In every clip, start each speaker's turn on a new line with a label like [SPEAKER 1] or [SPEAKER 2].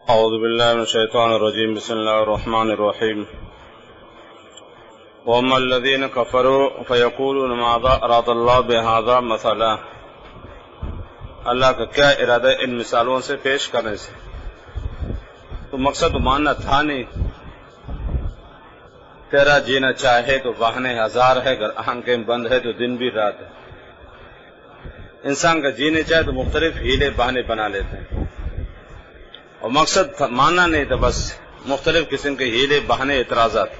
[SPEAKER 1] اعوذ باللہ من الشیطان الرجیم بسم اللہ الرحمن الرحیم وَأَمَّا الَّذِينَ كَفَرُوا فَيَقُولُونَ مَاذَا أَرَادَ اللَّهُ بِهَذَا مَثَلًا۔ اللہ کا کیا ارادہ ان مثالوں سے پیش کرنے سے؟ تو مقصد ماننا تھا نہیں، تیرا جینا چاہے تو بہانے ہزار ہے، اگر آنکھیں بند ہے تو دن بھی رات ہے۔ انسان کا جینے چاہے تو مختلف ہیلے بہانے بنا لیتے ہیں، اور مقصد ماننا نہیں تھا، بس مختلف قسم کے ہیلے بہانے اعتراضات۔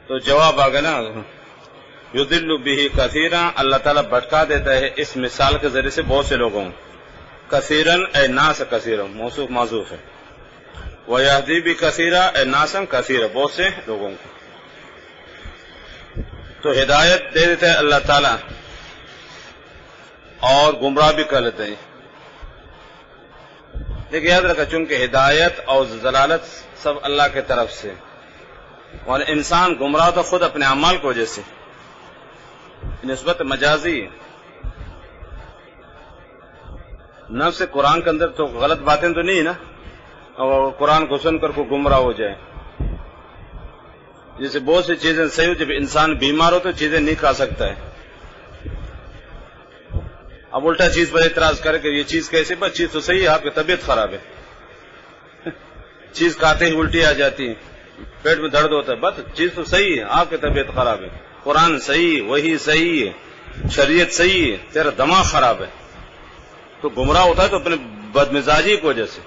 [SPEAKER 1] تو جواب آگے نا، یضل بہ کثیرا، اللہ تعالیٰ بھٹکا دیتا ہے اس مثال کے ذریعے سے بہت سے لوگوں کو۔ کثیرن اے ناس کثیرا، موصوف معذوف ہے، ویہدی بکثیرا اے ناسا کثیرا، بہت سے لوگوں کو۔ تو ہدایت دے دیتے ہیں اللہ تعالیٰ اور گمراہ بھی کر لیتے ہیں، لیکن یاد رکھا چونکہ ہدایت اور ضلالت سب اللہ کی طرف سے، اور انسان گمراہ تو خود اپنے اعمال کی وجہ سے، نسبت مجازی نفس سے قرآن کے اندر تو غلط باتیں تو نہیں نا، اور قرآن کو سن کر کو گمراہ ہو جائے۔ جیسے بہت سی چیزیں صحیح ہو، جب انسان بیمار ہو تو چیزیں نہیں کھا سکتا ہے، اب الٹا چیز پر اعتراض کرے کہ یہ چیز کیسے؟ بس چیز تو صحیح ہے، آپ کی طبیعت خراب ہے، چیز کھاتے ہی الٹی آ جاتی ہے، پیٹ میں درد ہوتا ہے، بس چیز تو صحیح ہے، آپ کی طبیعت خراب ہے، قرآن صحیح ہے، وحی صحیح ہے، شریعت صحیح ہے، تیرا دماغ خراب ہے۔ تو گمراہ ہوتا ہے تو اپنے بدمزاجی کی وجہ سے۔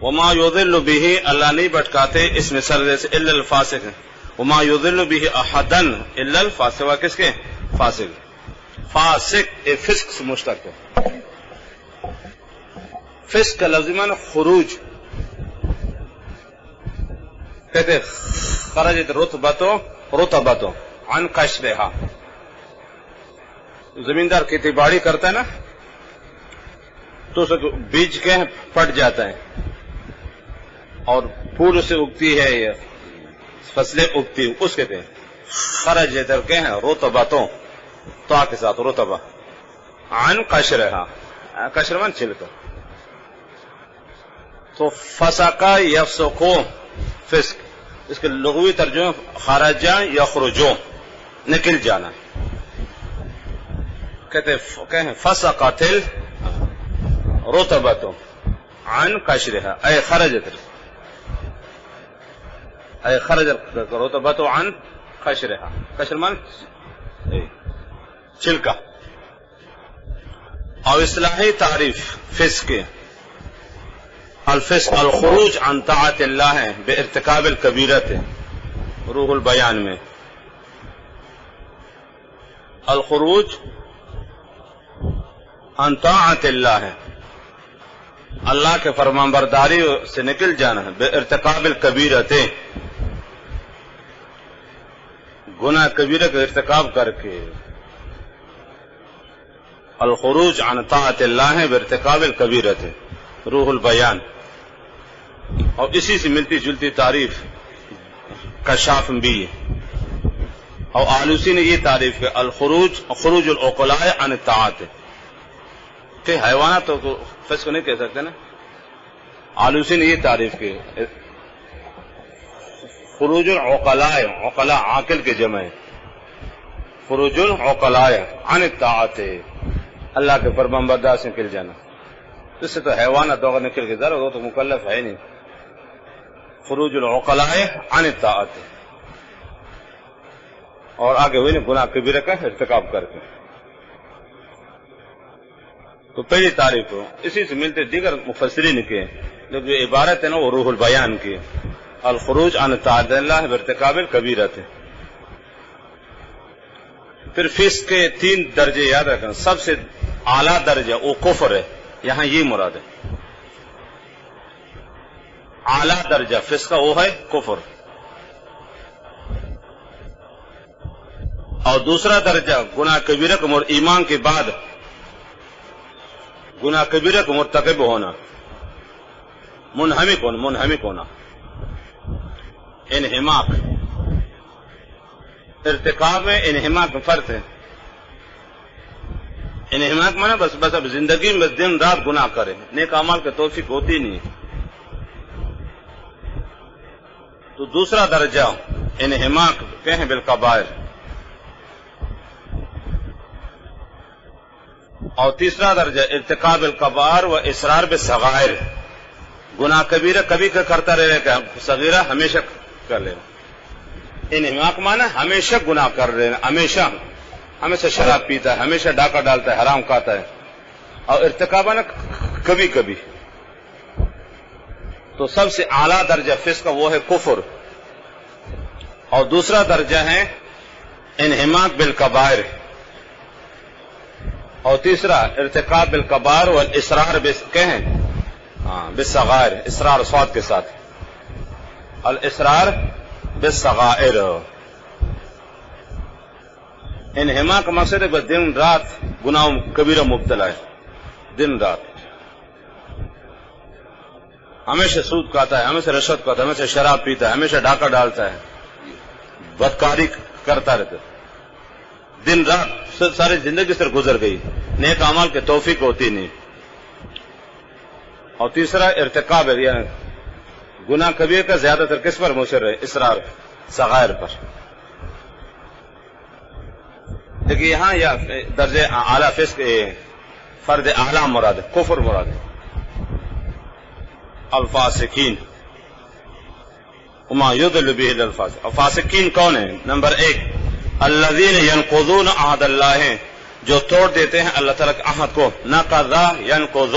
[SPEAKER 1] وما یضل بہ، اللہ نہیں بھٹکاتے اس مثال سے الا الفاسق، وما یضل بہ احدا الا الفاسق، کس کے؟ فاسق۔ فاسق اے فسق سے مشتق ہے، فسق کا لفظ معنی خروج، کہتے خرجت رطبۃ عن قشرها، زمیندار کھیتی باڑی کرتا ہے نا تو اس بیج کے پٹ جاتا ہے اور پھول سے اگتی ہے یا فصلیں اگتی ہیں، اس کہتے ہیں خرجت کے ہیں رطبۃ، تو کے ساتھ رطبہ، عن قشرها، قشرمن چھلکا۔ تو فسقا یفسقو، فسق، اس کے لغوی ترجمہ خرجا یخرجو، نکل جانا، کہتے ہیں فسقت الرطبۃ عن قشرها، اے خرجت الرطبۃ عن قشرها، قشرمن چھلکا۔ اور اصطلاحی تعریف فسق کے، الفسق الخروج عن طاعت اللہ بارتکاب الکبیرۃ، روح البیان میں الخروج عن طاعت اللہ، اللہ کے فرمانبرداری سے نکل جانا ہے، بارتکاب الکبیرۃ، گناہ کبیرہ کا ارتکاب کر کے، الخروج عن طاعت اللہ بارتکاب الکبیرۃ، روح البیان۔ اور اسی سے ملتی جلتی تعریف کشاف بھی ہے، اور آلوسی نے یہ تعریف کہ خروج العقلاء عن الطاعت، کہ حیوانات تو فسق نہیں کہہ سکتے نا، آلوسی نے یہ تعریف کی خروج العقلاء، عقلاء عاقل کے جمع، خروج العقلاء عن الطاعت، اللہ کے فرمانبرداری سے نکل جانا، اس سے تو حیوانات تو نکل کے ذرا، وہ تو مکلف ہے نہیں۔ خروج العقلاء عن الطاعت، اور آگے ہوئی نا گناہ کبیرہ کا ارتکاب کر کے۔ تو پہلی تعریف ہو، اسی سے ملتے دیگر مفسرین کے جو عبارت ہے نا، وہ روح البیان کی، الخروج عن طاعت اللہ بارتکاب الکبیرۃ۔ پھر فسق کے 3 درجے یاد رکھنا، سب سے اعلیٰ درجہ وہ کفر ہے، یہاں یہ مراد ہے، اعلیٰ درجہ فسق کا وہ ہے کفر، اور دوسرا درجہ گناہ کبیرہ کا ایمان کے بعد گناہ کبیرہ کا مرتکب ہونا، منہمک ہونا، انہماک، ارتکاب میں انہماک فرق ہے، انہماک مانا بس اب زندگی میں دن رات گناہ کرے، نیک اعمال کی توفیق ہوتی نہیں۔ تو دوسرا درجہ انہماک کہیں بالکبائر، اور تیسرا درجہ ارتکاب الکبائر و اصرار بالصغائر، گناہ کبیرہ کبھی کرتا رہے گا، صغیرہ ہمیشہ کر لے گا۔ انہماک مانا ہمیشہ گناہ کر رہے ہیں، ہمیشہ شراب پیتا ہے، ہمیشہ ڈاکہ ڈالتا ہے، حرام کھاتا ہے، اور ارتکاب نا کبھی کبھی۔ تو سب سے اعلیٰ درجہ فسق کا وہ ہے کفر، اور دوسرا درجہ ہے انہماک بالکبائر، اور تیسرا ارتکاب بالکبائر والاصرار بالصغائر، اصرار صاد کے ساتھ، الاصرار بالصغائر۔ انہماک کا مقصد ہے بس دن رات گناہ کبیرہ مبتلا ہے، دن رات ہمیشہ سود کھاتا ہے، ہمیشہ رشوت کھاتا ہے، ہمیشہ شراب پیتا ہے، ہمیشہ ڈاکہ ڈالتا ہے، بدکاری کرتا رہتا ہے، دن رات ساری زندگی سے گزر گئی، نیک اعمال کی توفیق ہوتی نہیں۔ اور تیسرا ارتکاب ہے، یعنی گناہ کبیرہ کا زیادہ تر کس پر مصر ہے؟ اصرار صغائر پر۔ لیکن یہاں یا درجہ اعلیٰ فسق فرد اعلیٰ مراد ہے، کفر مراد ہے۔ الفاسقین وما یضل به الفاسق، اور فاسقین کون ہیں؟ نمبر 1 الذین ینقضون عہد اللہ، جو توڑ دیتے ہیں اللہ تعالیٰ کے عہد کو۔ نقض ینقض،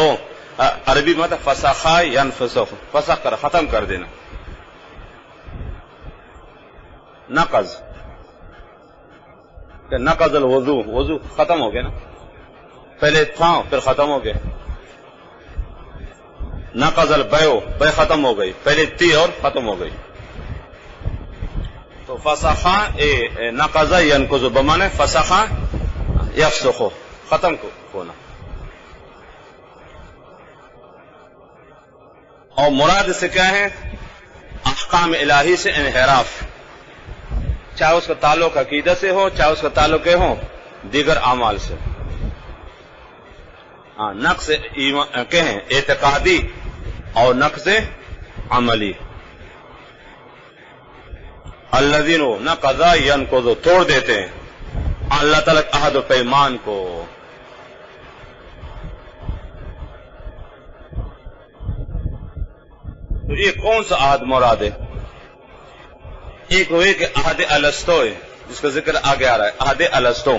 [SPEAKER 1] عربی مطلب فسخ ینفسخ، فسخ کر ختم کر دینا۔ نقض کہ نقض الوضو، وضو ختم ہو گیا نا، پہلے تھا پھر ختم ہو گیا۔ نقض البیع، بیع ختم ہو گئی، پہلے تھی اور ختم ہو گئی۔ تو فسخ نقض ینقض بمانے فسخ یفسخ، ختم ہونا۔ اور مراد سے کیا ہے؟ احکام الہی سے انحراف، چاہے اس کا تعلق عقیدہ سے ہو، چاہے اس کا تعلق ہو دیگر اعمال سے۔ نقص کہیں اعتقادی اور نقص عملی۔ الذین نقض ینقض، توڑ دیتے ہیں اللہ تعالیٰ عہد و پیمان کو۔ تو یہ کون سا عہد مراد ہے؟ ایک ہوئے کہ عہد الستو ہے، جس کا ذکر آگے آ رہا ہے، عہد الستو،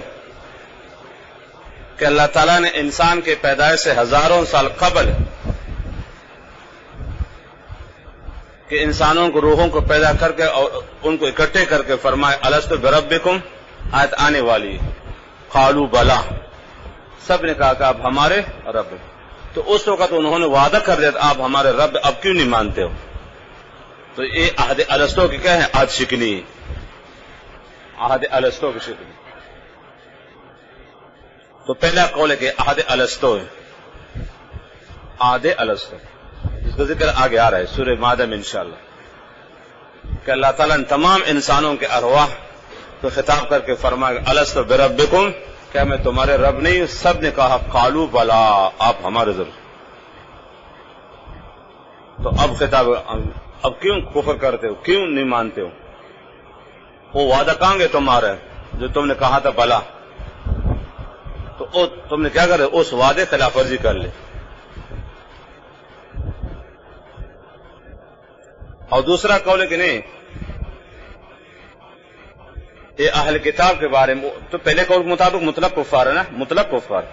[SPEAKER 1] کہ اللہ تعالیٰ نے انسان کے پیدائش سے ہزاروں سال قبل کہ انسانوں کو، روحوں کو پیدا کر کے اور ان کو اکٹھے کر کے فرمائے الست بربکم، آیت آنے والی، قالوا بلا، سب نے کہا کہ آپ ہمارے رب۔ تو اس وقت انہوں نے وعدہ کر دیا آپ ہمارے رب، اب کیوں نہیں مانتے ہو؟ تو یہ عہد الستو کی کیا ہے؟ عہد شکنی، عہد الستو کی شکنی۔ تو پہلا قول ہے کہ عہد الستو ہے، عہد الستو، جس کا ذکر آگے آ رہا ہے سورہ مائدہ میں انشاءاللہ، کہ اللہ تعالیٰ نے تمام انسانوں کے ارواح تو خطاب کر کے فرمایا الست بربکم، کیا میں تمہارے رب نہیں ہوں؟ سب نے کہا قالوا بلا، آپ ہمارے ضرور۔ تو اب خطاب، اب کیوں کفر کرتے ہو، کیوں نہیں مانتے ہو؟ وہ وعدہ کہاں گے تمہارے جو تم نے کہا تھا بلا؟ تو تم نے کیا کرے؟ اس وعدے خلاف ورزی کر لے۔ اور دوسرا قول ہے کہ نہیں، یہ اہل کتاب کے بارے میں، تو پہلے قول کے مطابق مطلق کفار ہے نا، مطلق کفار۔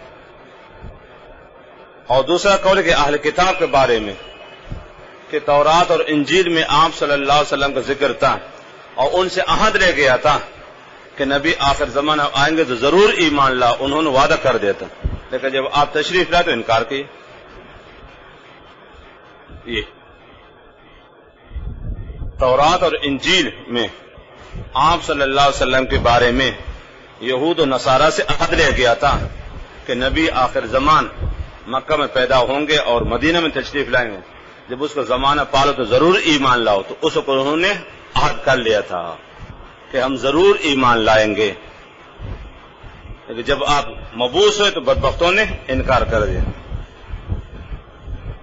[SPEAKER 1] اور دوسرا قول ہے کہ اہل کتاب کے بارے میں کہ تورات اور انجیل میں آپ صلی اللہ علیہ وسلم کا ذکر تھا، اور ان سے عہد لے گیا تھا کہ نبی آخر زمانہ آئیں گے تو ضرور ایمان لا، انہوں نے وعدہ کر دیا تھا، لیکن جب آپ تشریف لائے تو انکار کیے۔ یہ تورات اور انجیل میں آپ صلی اللہ علیہ وسلم کے بارے میں یہود و نصارہ سے عہد لے گیا تھا کہ نبی آخر زمان مکہ میں پیدا ہوں گے اور مدینہ میں تشریف لائیں گے، جب اس کا زمانہ پالو تو ضرور ایمان لاؤ۔ تو اس کو انہوں نے عہد کر لیا تھا کہ ہم ضرور ایمان لائیں گے۔ لیکن جب آپ مبوس ہوئے تو بدبختوں نے انکار کر دیا،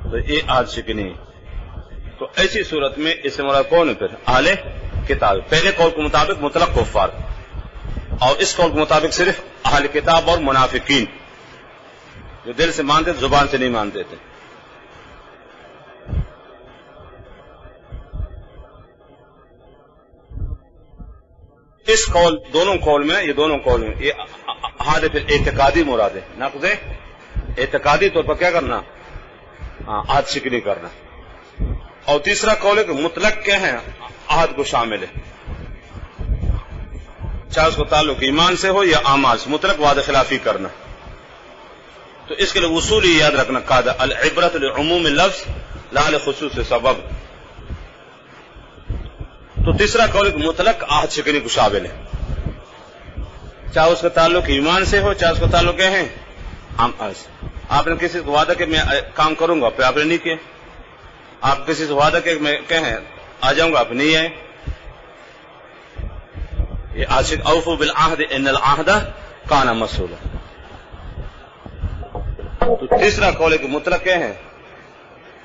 [SPEAKER 1] تو یہ عہد شکنی. تو ایسی صورت میں اس سے مراد کون ہے؟ پھر اہل کتاب. پہلے قول کے مطابق مطلق کفار، اور اس قول کے مطابق صرف اہل کتاب اور منافقین جو دل سے مانتے تھے، زبان سے نہیں مانتے تھے. اس قول دونوں قول میں یہ دونوں قول میں یہ عہد پھر اعتقادی مراد ہے، نقض اعتقادی طور پر کیا کرنا؟ عہد شکنی کرنا. اور تیسرا قول ہے کہ مطلق کیا ہے؟ عہد کو شامل ہے، چاہے اس کو تعلق ایمان سے ہو یا اعمال سے، مطلق وعدہ خلافی کرنا. تو اس کے لیے اصول ہی یاد رکھنا، قاعدہ العبرۃ لعموم اللفظ لا لخصوص سبب. تو تیسرا قول مطلق عہد شکنی کو شامل ہے، چاہے اس کا تعلق ایمان سے ہو، چاہے اس کا تعلق کیا ہے؟ آپ نے کسی سے وعدہ کہ میں کام کروں گا، پھر آپ نے نہیں کیا. آپ کسی سے وعدہ کہ میں کہیں آ جاؤں گا، آپ نہیں آئے. یہ عاشق اوفوا بالعہد ان العہد کان مسئولا. تو تیسرا قول ہے کہ مطلق کیا ہے؟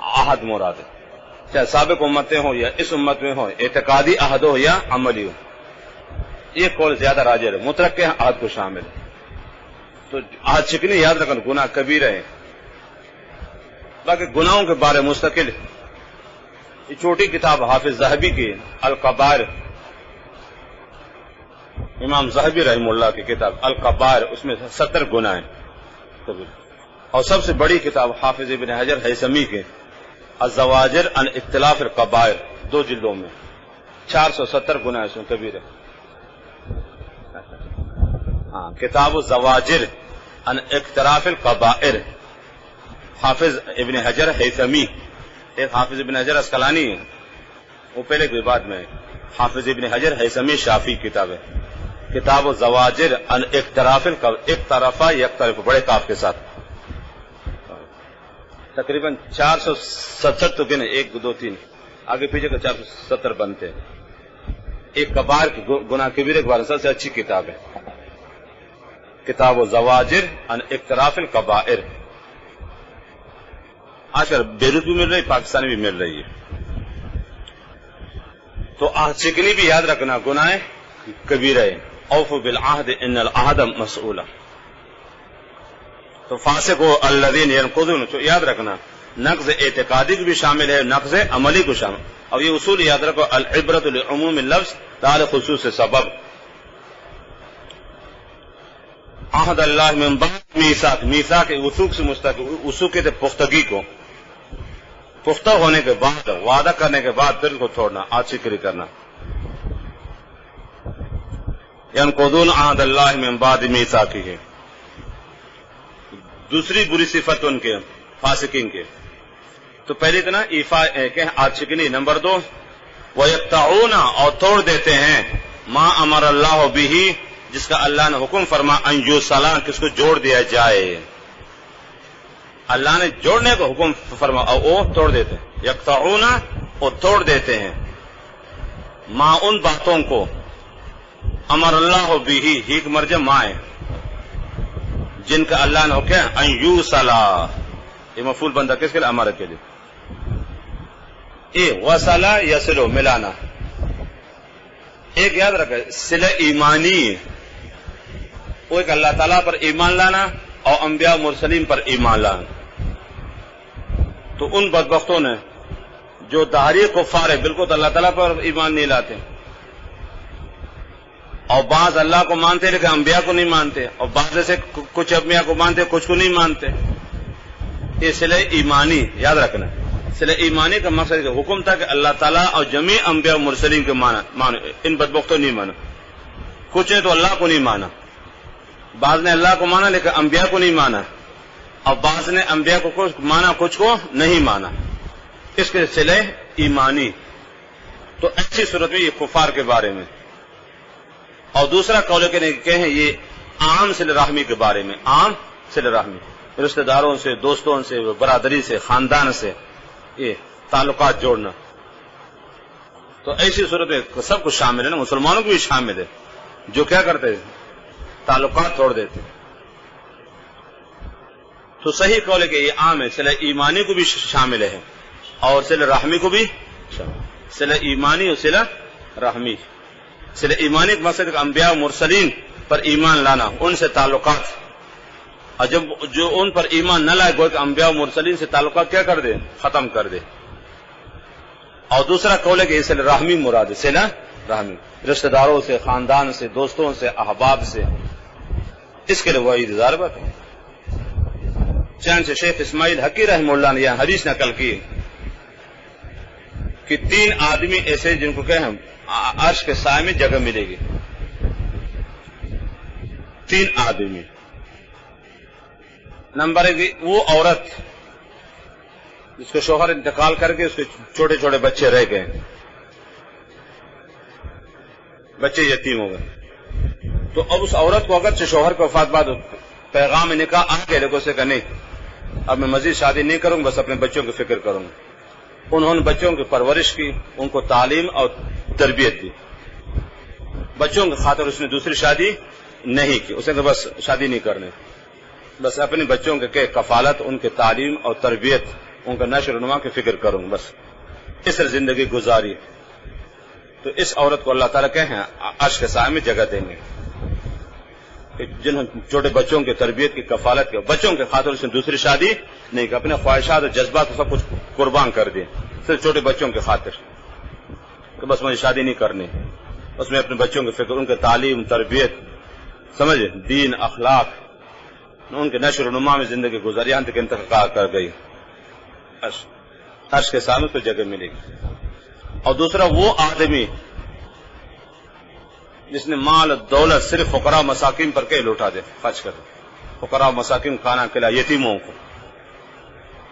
[SPEAKER 1] عہد مراد ہے، چاہے سابق امتیں ہوں یا اس امت میں ہو، اعتقادی عہد ہو یا عملی ہو. یہ قول زیادہ راجح ہے، مطلق کے عہد کو شامل ہے. تو عہد شکنی یاد رکھنا گناہ کبیرہ ہے. باقی گناہوں کے بارے مستقل یہ چھوٹی کتاب حافظ ذہبی کی الکبائر، امام ذہبی رحمہ اللہ کی کتاب الکبائر، اس میں 70 گناہ ہیں. اور سب سے بڑی کتاب حافظ ابن حجر ہیثمی کے الزواجر عن اختلاف القبائر، 2 جلدوں میں 470 گناہ اس میں کبیرہ. کتاب الزواجر عن اختلاف القبائر، حافظ ابن حجر ہیثمی. ایک حافظ ابن حجر اسقلانی ہے، وہ پہلے کے بعد میں حافظ ابن حجر ہیثمی شافی کتاب ہے. کتاب الزواجر عن اختلاف اقترفا یقترف بڑے کاف کے ساتھ، تقریباً 467 تو گنے، 1 2 3 آگے پیچھے کا 470 بنتے ہیں. ایک کبائر کی گناہ کبیرہ کے بارے میں سب سے اچھی کتاب ہے کتاب الزواجر عن اقتراف القبائر. آج کل بیروت بھی مل رہی، پاکستانی بھی مل رہی ہے. تو عہد شکنی بھی یاد رکھنا گناہ کبیرہ ہے. اوفوا بالعہد ان العہد مسئولا. تو فاسق و الذین ینقضون، تو یاد رکھنا نقض اعتقادی کو بھی شامل ہے، نقض عملی کو شامل. اور یہ اصول یاد رکھو العبرۃ لعموم اللفظ لا لخصوص سبب. عہد اللہ من بعد میثاق، میثاق وثوق سے مستقل، وثوق کے پختگی کو، پختہ ہونے کے بعد وعدہ کرنے کے بعد پھر کو توڑنا، عہد شکنی کرنا. ینقضون عہد اللہ من بعد میثاقہ. دوسری بری صفت ان کے فاسقین کے، تو پہلی اتنا ایفا کہ عہد شکنی. نمبر 2 وَيَقْطَعُونَ، اور توڑ دیتے ہیں ما امر اللہ بہ، جس کا اللہ نے حکم فرما ان یوصل، کس کو جوڑ دیا جائے. اللہ نے جوڑنے کو حکم فرما اور وہ توڑ دیتے ہیں. یقطعون، اور توڑ دیتے ہیں ما ان باتوں کو امر اللہ بہ، ہی کا مرجع ما ہے، جن کا اللہ نے حکم ان یوصل. یہ مفعول بندہ کس کے لیے؟ امر کے لیے. وصل یصل، ملانا. ایک یاد رکھے صلہ ایمانی، وہ ایک اللہ تعالیٰ پر ایمان لانا اور انبیاء مرسلین پر ایمان لانا. تو ان بدبختوں نے جو دہری کفار ہے بالکل اللہ تعالیٰ پر ایمان نہیں لاتے، اور بعض اللہ کو مانتے لیکن انبیاء کو نہیں مانتے، اور بعض سے کچھ انبیاء کو مانتے کچھ کو نہیں مانتے. یہ صلہ ایمانی یاد رکھنا. صلہ ایمانی کا مقصد کہ حکم تھا کہ اللہ تعالیٰ اور جمیع انبیاء مرسلین کے مانو. ان بدبختوں نہیں مانا. کچھ نے تو اللہ کو نہیں مانا، بعض نے اللہ کو مانا لیکن انبیاء کو نہیں مانا، اور بعض نے انبیاء کو کچھ مانا کچھ کو نہیں مانا. اس کے صلہ ایمانی. تو ایسی صورت میں یہ کفار کے بارے میں. اور دوسرا قول کہ ہیں یہ عام صلہ رحمی کے بارے میں. عام صلہ رحمی، رشتہ داروں سے، دوستوں سے، برادری سے، خاندان سے یہ تعلقات جوڑنا. تو ایسی صورت میں سب کچھ شامل ہے نا، مسلمانوں کو بھی شامل ہے جو کیا کرتے ہیں تعلقات توڑ دیتے. تو صحیح قول ہے کہ یہ عام ہے، صلہ ایمانی کو بھی شامل ہے اور صلہ رحمی کو بھی شامل. صلہ ایمانی اور صلہ رحمی. صلہ ایمانی کا مقصد کہ انبیاء و مرسلین پر ایمان لانا، ان سے تعلقات، اور جب جو ان پر ایمان نہ لائے گویا کہ انبیاء و مرسلین سے تعلقات کیا کر دے؟ ختم کر دے. اور دوسرا قول ہے کہ اس سے رحمی مراد ہے، صلہ رحمی، رشتہ داروں سے، خاندان سے، دوستوں سے، احباب سے، اس کے لیے وہی ضرورت ہے. چنانچہ شیخ اسماعیل حقی رحمہ اللہ نے یہ حدیث نقل کی کہ 3 آدمی ایسے جن کو کہیں عرش کے سائے میں جگہ ملے گی. 3 آدمی. نمبر 1 وہ عورت جس کو شوہر انتقال کر کے اس کے چھوٹے چھوٹے بچے رہ گئے، بچے یتیم ہو گئے. تو اب اس عورت کو اگرچہ شوہر کے وفات بعد پیغام نکاح آ کے لیکن اسے کہا نہیں اب میں مزید شادی نہیں کروں گا، بس اپنے بچوں کی فکر کروں گا. انہوں نے بچوں کی پرورش کی، ان کو تعلیم اور تربیت دی. بچوں کی خاطر اس نے دوسری شادی نہیں کی. اس نے کہا بس شادی نہیں کرنے، بس اپنے بچوں کے کفالت، ان کے تعلیم اور تربیت، ان کا نشر و نما کی فکر کروں گا، بس اس طرح زندگی گزاری. تو اس عورت کو اللہ تعالیٰ کہیں عرش کے سائے میں جگہ دیں گے، جنہوں نے چھوٹے بچوں کی تربیت کی، کفالت کی، بچوں کے خاطر اس نے دوسری شادی نہیں کی، اپنے خواہشات اور جذبات کو سب کچھ قربان کر دیے صرف چھوٹے بچوں کی خاطر کہ بس مجھے شادی نہیں کرنی. اس میں اپنے بچوں کی فکر، ان کے تعلیم، تربیت، سمجھے، دین، اخلاق، ان کے نشر و نما میں زندگی گزاری، یہاں تک انتقال کر گئی. عرش کے سامنے تو جگہ ملے گی. اور دوسرا وہ آدمی جس نے مال دولت صرف فقراء مساکین پر کے لوٹا دے، خرچ کر دے. فقراء مساکین کھانا کھلا، یتیموں کو،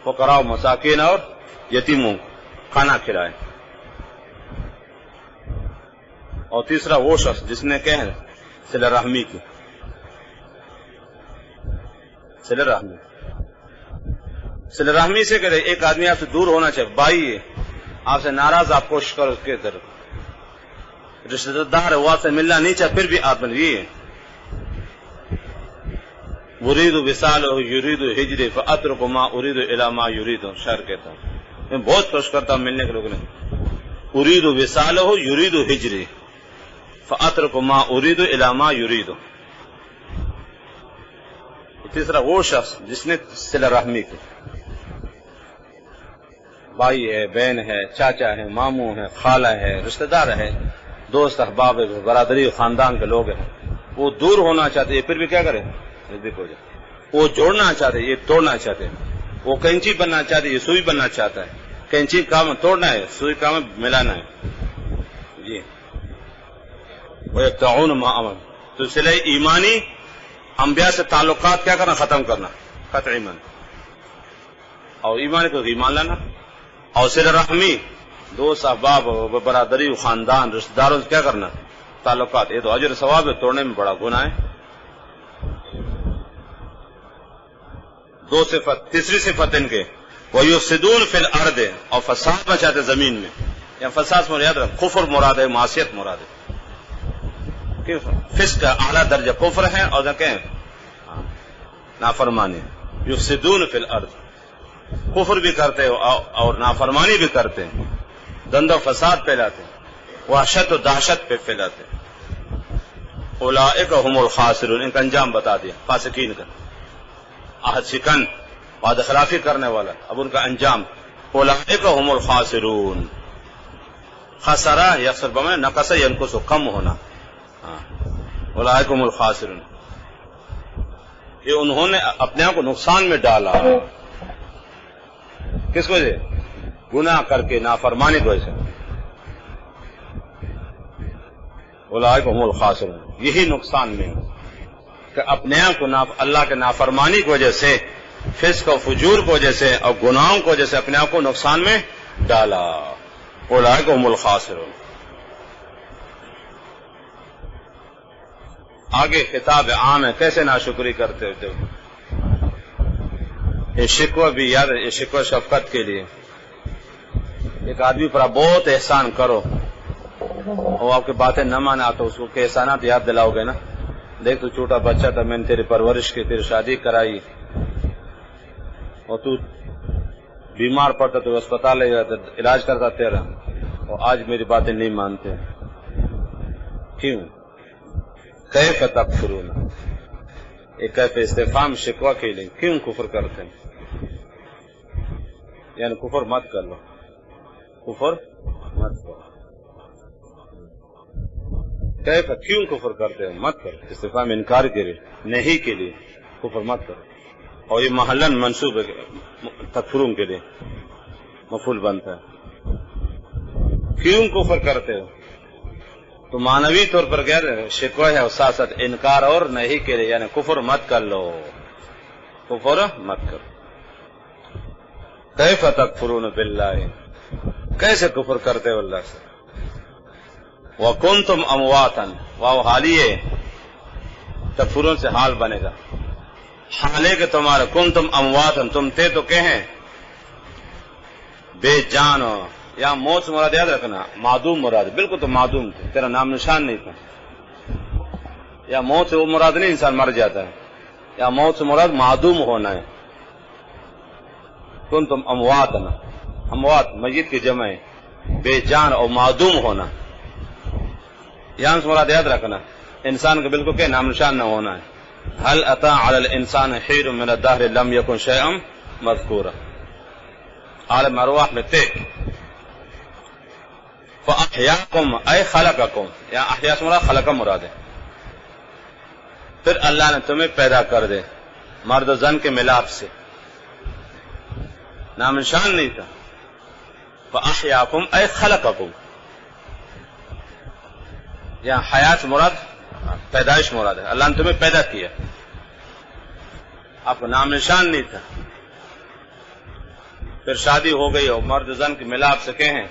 [SPEAKER 1] فقراء مساکین اور یتیموں کو کھانا کھلائے. اور تیسرا وہ شخص جس نے کہ صلہ رحمی کی. صلہ رحمی، صلہ رحمی سے کہ ایک آدمی آپ سے دور ہونا چاہیے، بھائی ہے آپ سے ناراض، آپ کوشش کرو اس کے طرف، رشتہ دار ہے وہ آپ سے ملنا نہیں چاہے پھر بھی آپ نے یہ اريد وصاله يريد ہجری فاترك ما اريد الى ما يريد. شعر کہتا ہوں میں بہت کوشش کرتا ہوں ملنے کے لوگوں نے. اريد وصاله يريد ہجری فاترك ما اريد الى ما يريد. تیسرا وہ شخص جس نے صلہ رحمی کی، بھائی ہے، بہن ہے، چاچا ہے، ماموں ہے، خالہ ہے، رشتہ دار ہے، دوست احباب ہے، برادری خاندان کے لوگ ہیں. وہ دور ہونا چاہتے یہ پھر بھی کیا کرے؟ نزدیک ہو جائے. وہ جوڑنا چاہتے یہ توڑنا چاہتے. وہ کینچی بننا چاہتے یہ سوئی بننا چاہتا ہے. کینچی کام توڑنا ہے، سوئی کام ملانا ہے. جی وَيَقْطَعُونَ مَا أَمَرَ. تو صلہ ایمانی انبیاء سے تعلقات کیا کرنا؟ ختم کرنا، قطع ایمان. اور ایمان کو ایمان لانا. اور صلہ رحمی دوست احباب برادری خاندان رشتہ داروں سے کیا کرنا؟ تعلقات. یہ تو اجر ثواب ہے، توڑنے میں بڑا گناہ ہے. 2 صفت. تیسری صفت ان کے وَيُفْسِدُونَ فِي الْأَرْضِ، اور فساد مچاتے زمین میں. یا فساد سے یاد رکھ، کفر مراد ہے، معصیت مراد ہے. فسق کا اعلیٰ درجہ کفر ہے اور کہیں نافرمانی. یفسدون فی الارض، کفر بھی کرتے اور نافرمانی بھی کرتے ہیں، دند و فساد پھیلاتے، وحشت و دہشت پہ پھیلاتے. اولئک هم الخاسرون، ان کا انجام بتا دیا فاسقین کا، عہد شکن وعدہ خلافی کرنے والا. اب ان کا انجام اولئک هم الخاسرون. خسرہ یخسر بمعنی نقص ینقص، کم ہونا. اولئک هم الخاسرون، یہ انہوں نے اپنے آپ کو نقصان میں ڈالا. کس وجہ؟ گناہ کر کے، نافرمانی کی وجہ سے. اولئک هم الخاسرون، یہی نقصان میں کہ اپنے آپ کو اللہ کے نافرمانی کی وجہ سے، فسق و فجور کی وجہ سے اور گناہوں کی وجہ سے اپنے آپ کو نقصان میں ڈالا. اولئک هم الخاسرون. آگے خطاب عام ہے، کیسے ناشکری کرتے ہو. یہ شکوہ بھی یاد ہے، یہ شکوہ شفقت کے لیے. ایک آدمی پر آپ بہت احسان کرو اور آپ کی باتیں نہ مانا تو اس کو کہ احسانات یاد دلاؤ گے نا، دیکھ تو چھوٹا بچہ تھا، میں نے تیری پرورش کی، تیری شادی کرائی، اور تو بیمار پڑتا تو اسپتال لے جاتا، علاج کرتا تیرا، اور آج میری باتیں نہیں مانتے، کیوں؟ کیف تکفرون، ایک کیف استفہام شکوہ کے لیے، کیوں کفر کرتے ہیں؟ یعنی کفر مت کر لو، کفر مت کرو، کیف کیوں کفر کرتے ہیں؟ مت کرو، استفہام انکار کے لیے، نہیں کے لیے، کفر مت کرو، اور یہ محلن منصوب ہے تکفرون کے لیے مفعول بنتا ہے، کیوں کفر کرتے ہو؟ تو معنوی طور پر غیر شکوہ ہے اور ساتھ ساتھ انکار اور نہیں کے لیے، یعنی کفر مت کر لو، کفر مت کرو۔ کیف تکفرون باللہ، کیسے کفر کرتے ہو اللہ سے؟ وکنتم امواتا، واو حالیے، تکفرون سے حال بنے گا، حالے کہ تمہارا کنتم امواتا، تم تھے تو کہیں بے جان ہو، یا موت سے مراد یاد رکھنا معدوم مراد، بالکل تو معدوم تھے، تیرا نام نشان نہیں تھا، یا موت سے وہ مراد نہیں انسان مر جاتا ہے، یا موت سے مراد معدوم ہونا ہے، کنتم امواتا، اموات میت کی جمع ہے، بے جان اور معدوم ہونا، یہاں سے مراد یاد رکھنا انسان کا بالکل کہ نام نشان نہ ہونا ہے۔ هل اتى على الانسان حين من الدهر لم يكن شيئا مذكورا، عالم ارواح میں تھے، فاحیاکم اے خلقکم، یا احیا سے مراد خلق مراد ہے، پھر اللہ نے تمہیں پیدا کر دے مرد و زن کے ملاپ سے، نام نشان نہیں تھا، فاحیاکم اے خلقکم، یا حیات مراد پیدائش مراد ہے، اللہ نے تمہیں پیدا کیا، آپ کو نام نشان نہیں تھا، پھر شادی ہو گئی اور مرد زن کے ملاپ سے کہیں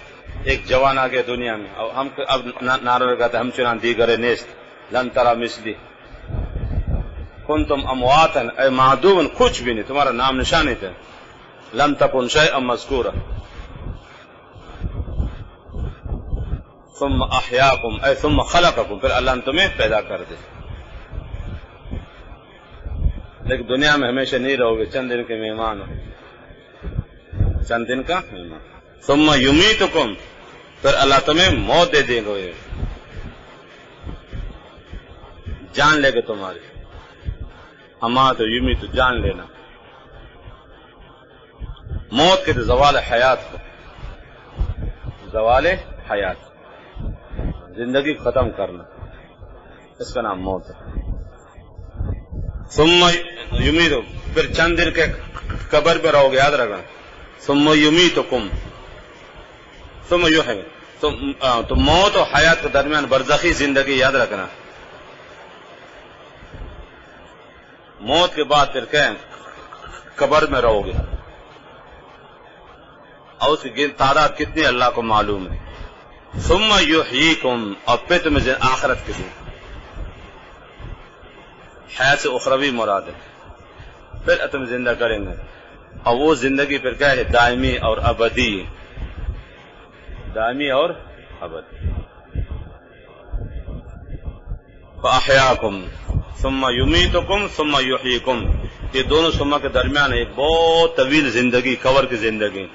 [SPEAKER 1] ایک جوان آ گیا دنیا میں، اور ہم اب نعرہ لگاتے ہم چنان دیگر نیست لن ترى مثلی، کنتم امواتا اے معدوم، کچھ بھی نہیں، تمہارا نام نشان نہیں تھا، لم تکن شیئا مذکورا، ثم احیاکم اے ثم خلقکم، پھر اللہ نے تمہیں پیدا کر دے، لیکن دنیا میں ہمیشہ نہیں رہو گے، چند دن کے مہمان ہو، چند دن کا مہمان، ثم یمیتکم، پھر اللہ تمہیں موت دے دے گے، جان لے گے تمہاری، امات و یمیت جان لینا، موت کے زوال حیات کو، زوال حیات زندگی ختم کرنا، اس کا نام موت ہے۔ ثم یمیت، پھر چند دن کے قبر پہ رہو گے، یاد رکھنا، ثم یمیتکم ثم یحیی، تو موت اور حیات کے درمیان برزخی زندگی، یاد رکھنا، موت کے بعد پھر کہ قبر میں رہو گے، اور اس کی تعداد کتنی اللہ کو معلوم ہے، ثم یحییکم، اور پھر تمہیں آخرت کے دن، حیات سے اخروی مراد ہے، پھر تم زندہ کریں گے، اور وہ زندگی پھر کیا ہے، دائمی اور ابدی، دائمی اور ابدی۔ فاحیاکم ثم یمیتکم ثم یحییکم، یہ دونوں ثم کے درمیان ایک بہت طویل زندگی، کور کی زندگی،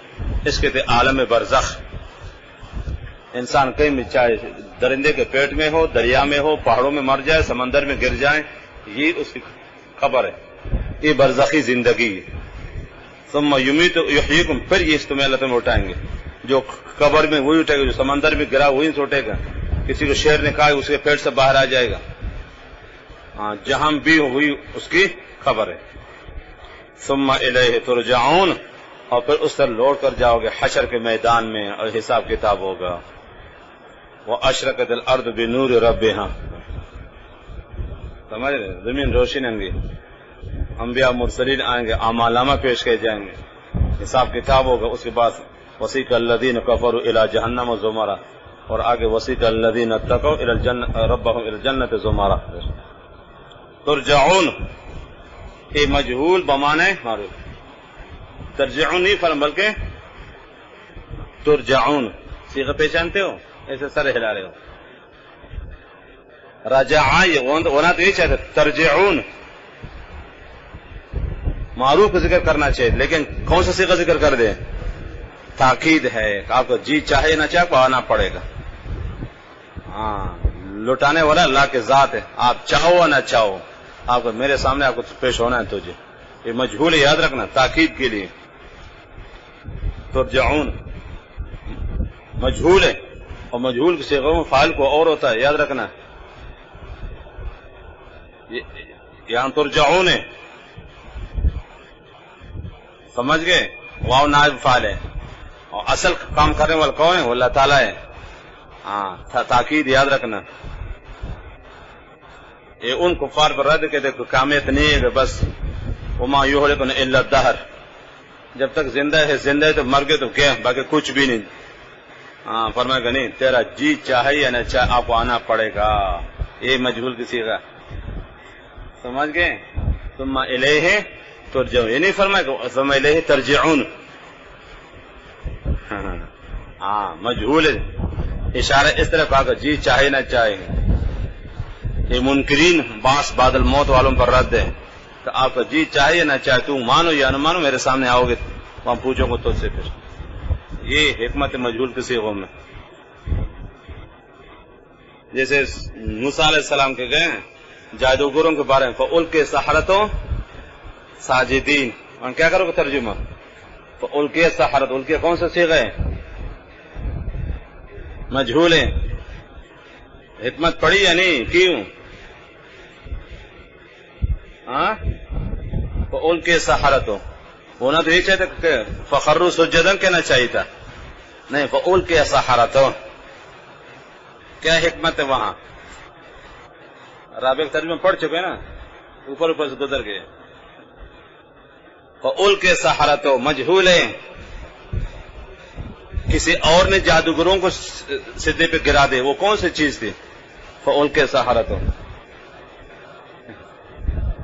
[SPEAKER 1] اس کے عالم برزخ، انسان کہیں بھی چاہے درندے کے پیٹ میں ہو، دریا میں ہو، پہاڑوں میں مر جائے، سمندر میں گر جائے، یہ اس کی خبر ہے، یہ برزخی زندگی۔ ثم یمیت یحییکم، پھر یہ تمہیں اللہ تمہیں اٹھائیں گے، جو قبر میں وہی اٹھے گا، جو سمندر میں گرا وہی سے اٹھے گا، کسی کو شیر نے کہا اس کے پیٹ سے باہر آ جائے گا، ہاں جہاں بھی ہوئی اس کی خبر ہے۔ ثم الیہ ترجعون، اور پھر اس طرح لوٹ کر جاؤ گے حشر کے میدان میں، اور حساب کتاب ہوگا۔ واشرقت الارض بنور ربها، سمجھ رہے، زمین روشن ہوں گی، انبیاء مرسلین آئیں گے، اعمال نامہ پیش کیے جائیں گے، حساب کتاب ہوگا، اس کے بعد وسیق الذین کفروا الی جہنم زمرا، اور آگے وسیق الذین اتقوا الی الجنۃ ربهم الی الجنۃ زمرا۔ ترجعون یہ مجہول بمانے معروف، ترجعون نہیں فرم بلکہ ترجعون، صیغہ پہچانتے ہو، ایسے سر ہلا رہے ہو، رجع یہ ہونا تو یہ چاہتے ترجعون معروف کا ذکر کرنا چاہیے، لیکن کون سا صیغہ ذکر کر دیں؟ تاکید ہے، آپ کو جی چاہے نہ چاہے کو آنا پڑے گا. ہاں لٹانے والا اللہ کے ذات ہے، آپ چاہو یا نہ چاہو آپ کو میرے سامنے آپ کو پیش ہونا ہے. تجھے یہ مجہول ہے، یاد رکھنا تاکید کے لیے. ترجعون مجہول ہے، اور مجہول کے صیغوں میں فاعل کو اور ہوتا ہے، یاد رکھنا. یہاں ترجعون ہے، سمجھ گئے؟ واو نائب فاعل ہے، اور اصل کام کرنے والا کون ہے؟ وہ اللہ تعالیٰ ہے. ہاں تاکید یاد رکھنا. یہ ان کفار پر رد کے دیکھو کامیت نہیں ہے کہ بس وما یہلکنا الا الدہر، جب تک زندہ ہے تو مر گئے تو کیا، باقی کچھ بھی نہیں. ہاں فرمائے گا نہیں، تیرا جی چاہے یا نہ چاہے آپ کو آنا پڑے گا. یہ مجہول کی صیغہ، سمجھ گئے؟ ثم الیہ ترجعون، یہ نہیں فرمائے گا ثم الیہ ترجعون. ہاں مجہول ہے، اشارہ اس طرح کہا کہ جی چاہے نہ چاہے. یہ منکرین باس بعد الموت والوں پر رد ہے کہ آپ کا جی چاہے یا نہ چاہے، تو مانو یا نہ مانو میرے سامنے آؤ گے وہاں پوچھو گے تجھ سے. پھر یہ حکمت مجہول کے صیغوں میں، جیسے موسیٰ علیہ السلام کے گئے جادوگروں کے بارے میں فَأُلْقِيَ السَّحَرَةُ ساجدین، اور کیا کرو گے ترجمہ؟ فَأُلْقِيَ السَّحَرَةُ، القیہ کون سا صیغہ ہے؟ مجہول ہے. حکمت پڑھی یا نہیں؟ کیوں؟ ہاں فَأُلْقِيَ السَّحَرَةُ ہونا تو یہ چاہتے کہ فَخَرُّوا سُجَّدًا کہنا چاہیے تھا، نہیں فَأُلْقِيَ السَّحَرَةُ. کیا حکمت ہے وہاں؟ رابع ترجمہ پڑھ چکے نا، اوپر سے گزر گئے. فَأُلْقِيَ السَّحَرَةُ مجہول ہے، کسی اور نے جادوگروں کو سدھے پہ گرا دے، وہ کون سی چیز تھی؟ فَأُلْقِيَ السَّحَرَةُ.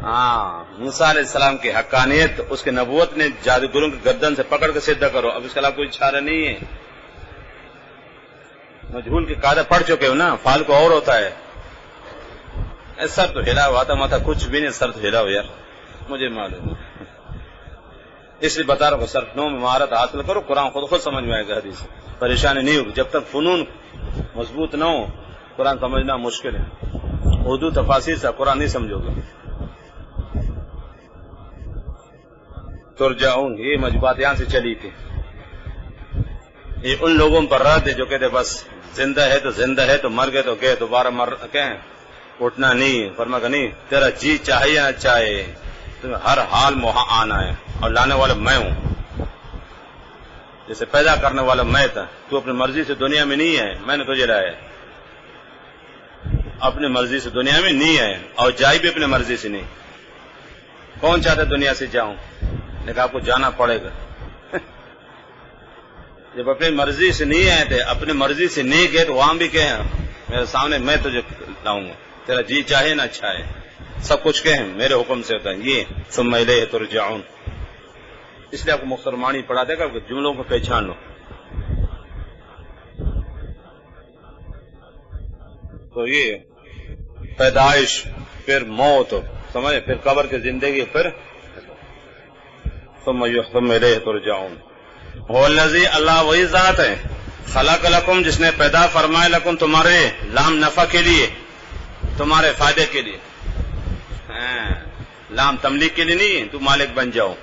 [SPEAKER 1] ہاں موسیٰ علیہ السلام کی حقانیت، اس کی نبوت نے جادوگروں کی گردن سے پکڑ کے سیدھا کرو. اب اس کے علاوہ کوئی اشارہ نہیں ہے. مجہول کی قاعدہ پڑھ چکے ہو نا، فعل کو اور ہوتا ہے. سر تو ہلا ہوا تھا، ماتا کچھ بھی نہیں، سر تو ہلا ہو یار، مجھے معلوم. اس لیے بتا رہا ہوں صرف نو میں مہارت حاصل کرو، قرآن خود سمجھ میں آئے گا. حدیث پریشانی نہیں ہوگی. جب تک فنون مضبوط نہ ہو قرآن سمجھنا مشکل ہے. اردو تفاسیر سے قرآن نہیں سمجھو گے. ترجعون یہ مجبات یہاں سے چلی تھی. یہ ان لوگوں پر رد ہے جو کہتے بس زندہ ہے تو زندہ ہے، تو مر گئے تو گئے، دوبارہ کہیں اٹھنا نہیں. فرمایا نہیں، تیرا جی چاہے یا نہ چاہے تمہیں ہر حال میں وہاں آنا ہے، اور لانے والا میں ہوں. جیسے پیدا کرنے والا میں تھا، تو اپنی مرضی سے دنیا میں نہیں ہے، میں نے تجھے لایا. اپنی مرضی سے دنیا میں نہیں ہے، اور جائی بھی اپنی مرضی سے نہیں. کون چاہتا دنیا سے جاؤں؟ لیکن آپ کو جانا پڑے گا. جب اپنی مرضی سے نہیں آئے تھے، اپنی مرضی سے نہیں گئے، تو وہاں بھی کہیں میرے سامنے میں تجھے لاؤں گا، تیرا جی چاہے نہ چاہے، سب کچھ کہیں میرے حکم سے ہوتا ہے. یہ ثم الیہ ترجعون. اس لیے آپ کو مختصر معنی پڑھا دے گا کہ جملوں کو پہچان لو. تو یہ پیدائش، پھر موت، سمجھے، پھر قبر کی زندگی، پھر ثم الیہ ترجعون. هو الذی، اللہ وہی ذات ہے، خلق لکم، جس نے پیدا فرمائے، لکم تمہارے، لام نفع کے لیے، تمہارے فائدے کے لیے. لام تملیک کے لیے نہیں تو مالک بن جاؤ،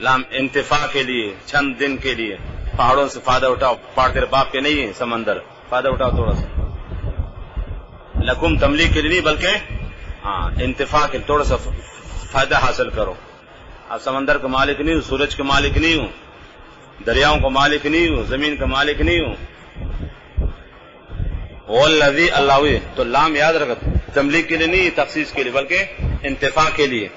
[SPEAKER 1] لام انتفاع کے لیے، چند دن کے لیے. پہاڑوں سے فائدہ اٹھاؤ، پہاڑ تیرے باپ کے نہیں ہے، سمندر فائدہ اٹھاؤ تھوڑا سا. لکم تملیک کے لیے نہیں بلکہ انتفاع کے، تھوڑا سا فائدہ حاصل کرو. اب سمندر کا مالک نہیں ہوں، سورج کا مالک نہیں ہوں، دریاؤں کا مالک نہیں ہوں، زمین کا مالک نہیں ہوں. والذی، اللہ ہوئی، تو لام یاد رکھو، تملیک کے لیے نہیں، تخصیص کے لیے، بلکہ انتفاع کے لیے.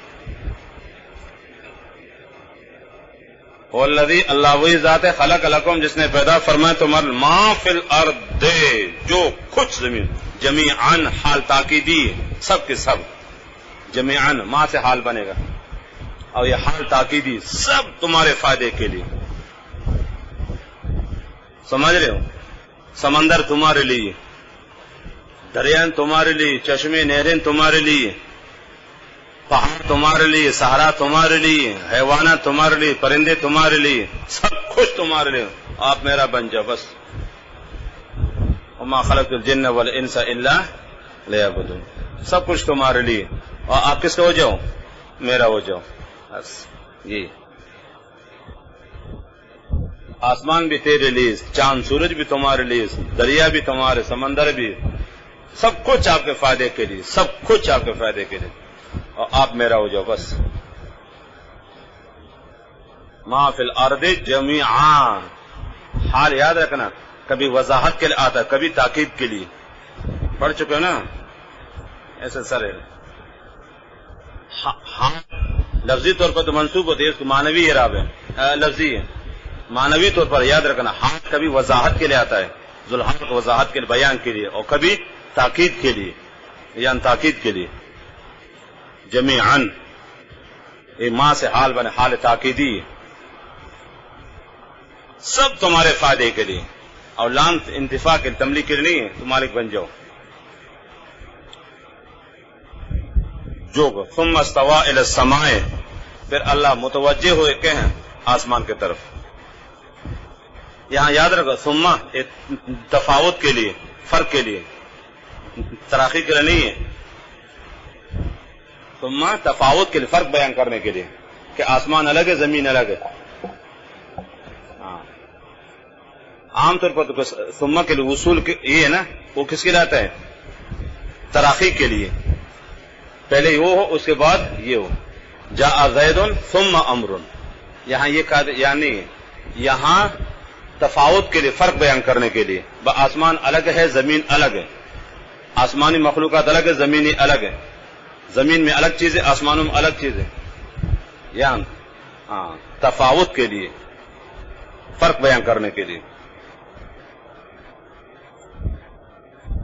[SPEAKER 1] والذی، اللہ وہی ذات ہے، خلق لکم، جس نے پیدا فرمایا تمہارے، ما فی الارض، جو کچھ زمین، جمیعاً، حال تاکیدی، سب کے سب، جمیعاً ما سے حال بنے گا، اور یہ حال تاکیدی، سب تمہارے فائدے کے لیے. سمجھ رہے ہو؟ سمندر تمہارے لیے، دریائیں تمہارے لیے، چشمے نہریں تمہارے لیے، پہاڑ تمہارے لیے، صحرا تمہارے لیے، حیوانات تمہارے لیے، پرندے تمہارے لیے، سب کچھ تمہارے لیے، آپ میرا بن جاؤ بس. وما خلقت الجن والانس الا لیعبدون، سب کچھ تمہارے لیے، اور آپ کس کا ہو جاؤ؟ میرا ہو جاؤ بس. یہ آسمان بھی تیرے لیے، چاند سورج بھی تمہارے لیے، دریا بھی تمہارے، سمندر بھی، سب کچھ آپ کے فائدے کے لیے، سب کچھ آپ کے فائدے کے لیے، اور آپ میرا ہو جاؤ بس. ما فی الارض جمیعا، حال یاد رکھنا، کبھی وضاحت کے لیے آتا ہے، کبھی تاکید کے لیے. پڑھ چکے ہو نا ایسے سر ہے. ہاں لفظی طور پر تو منسوب ہوتی ہے، اس کو معنوی اعراب ہے، لفظی ہے. معنوی طور پر یاد رکھنا، ہاتھ کبھی وضاحت کے لیے آتا ہے، ذوالحق کو وضاحت کے لیے، بیان کے لیے، اور کبھی تاکید کے لیے، یعنی تاکید کے لیے. جمیعاً یہ ماں سے حال بنے، حال تاکیدی، سب تمہارے فائدے کے لیے، اور لام انتفاع کے تملیغ کے لیے نہیں ہے، تم مالک بن جاؤ. جو ثم استوى الى السماء، پھر اللہ متوجہ ہوئے کہ ہیں آسمان کی طرف. یہاں یاد رکھو ثم ایک تفاوت کے لیے، فرق کے لیے، تراخی کے لیے نہیں ہے. ثم تفاوت کے لیے، فرق بیان کرنے کے لیے کہ آسمان الگ ہے، زمین الگ ہے. عام طور پر تو ثم کے لیے اصول یہ ہے نا، وہ کس کے لیے آتا ہے؟ تراخی کے لیے. پہلے وہ ہو، اس کے بعد یہ ہو. جاء زید ثم امر، یہاں یہ یعنی یہاں تفاوت کے لیے، فرق بیان کرنے کے لیے. آسمان الگ ہے، زمین الگ ہے، آسمانی مخلوقات الگ ہے، زمینی الگ ہے، زمین میں الگ چیز ہے، آسمانوں میں الگ چیز ہے. یہاں تفاوت کے لیے، فرق بیان کرنے کے لیے.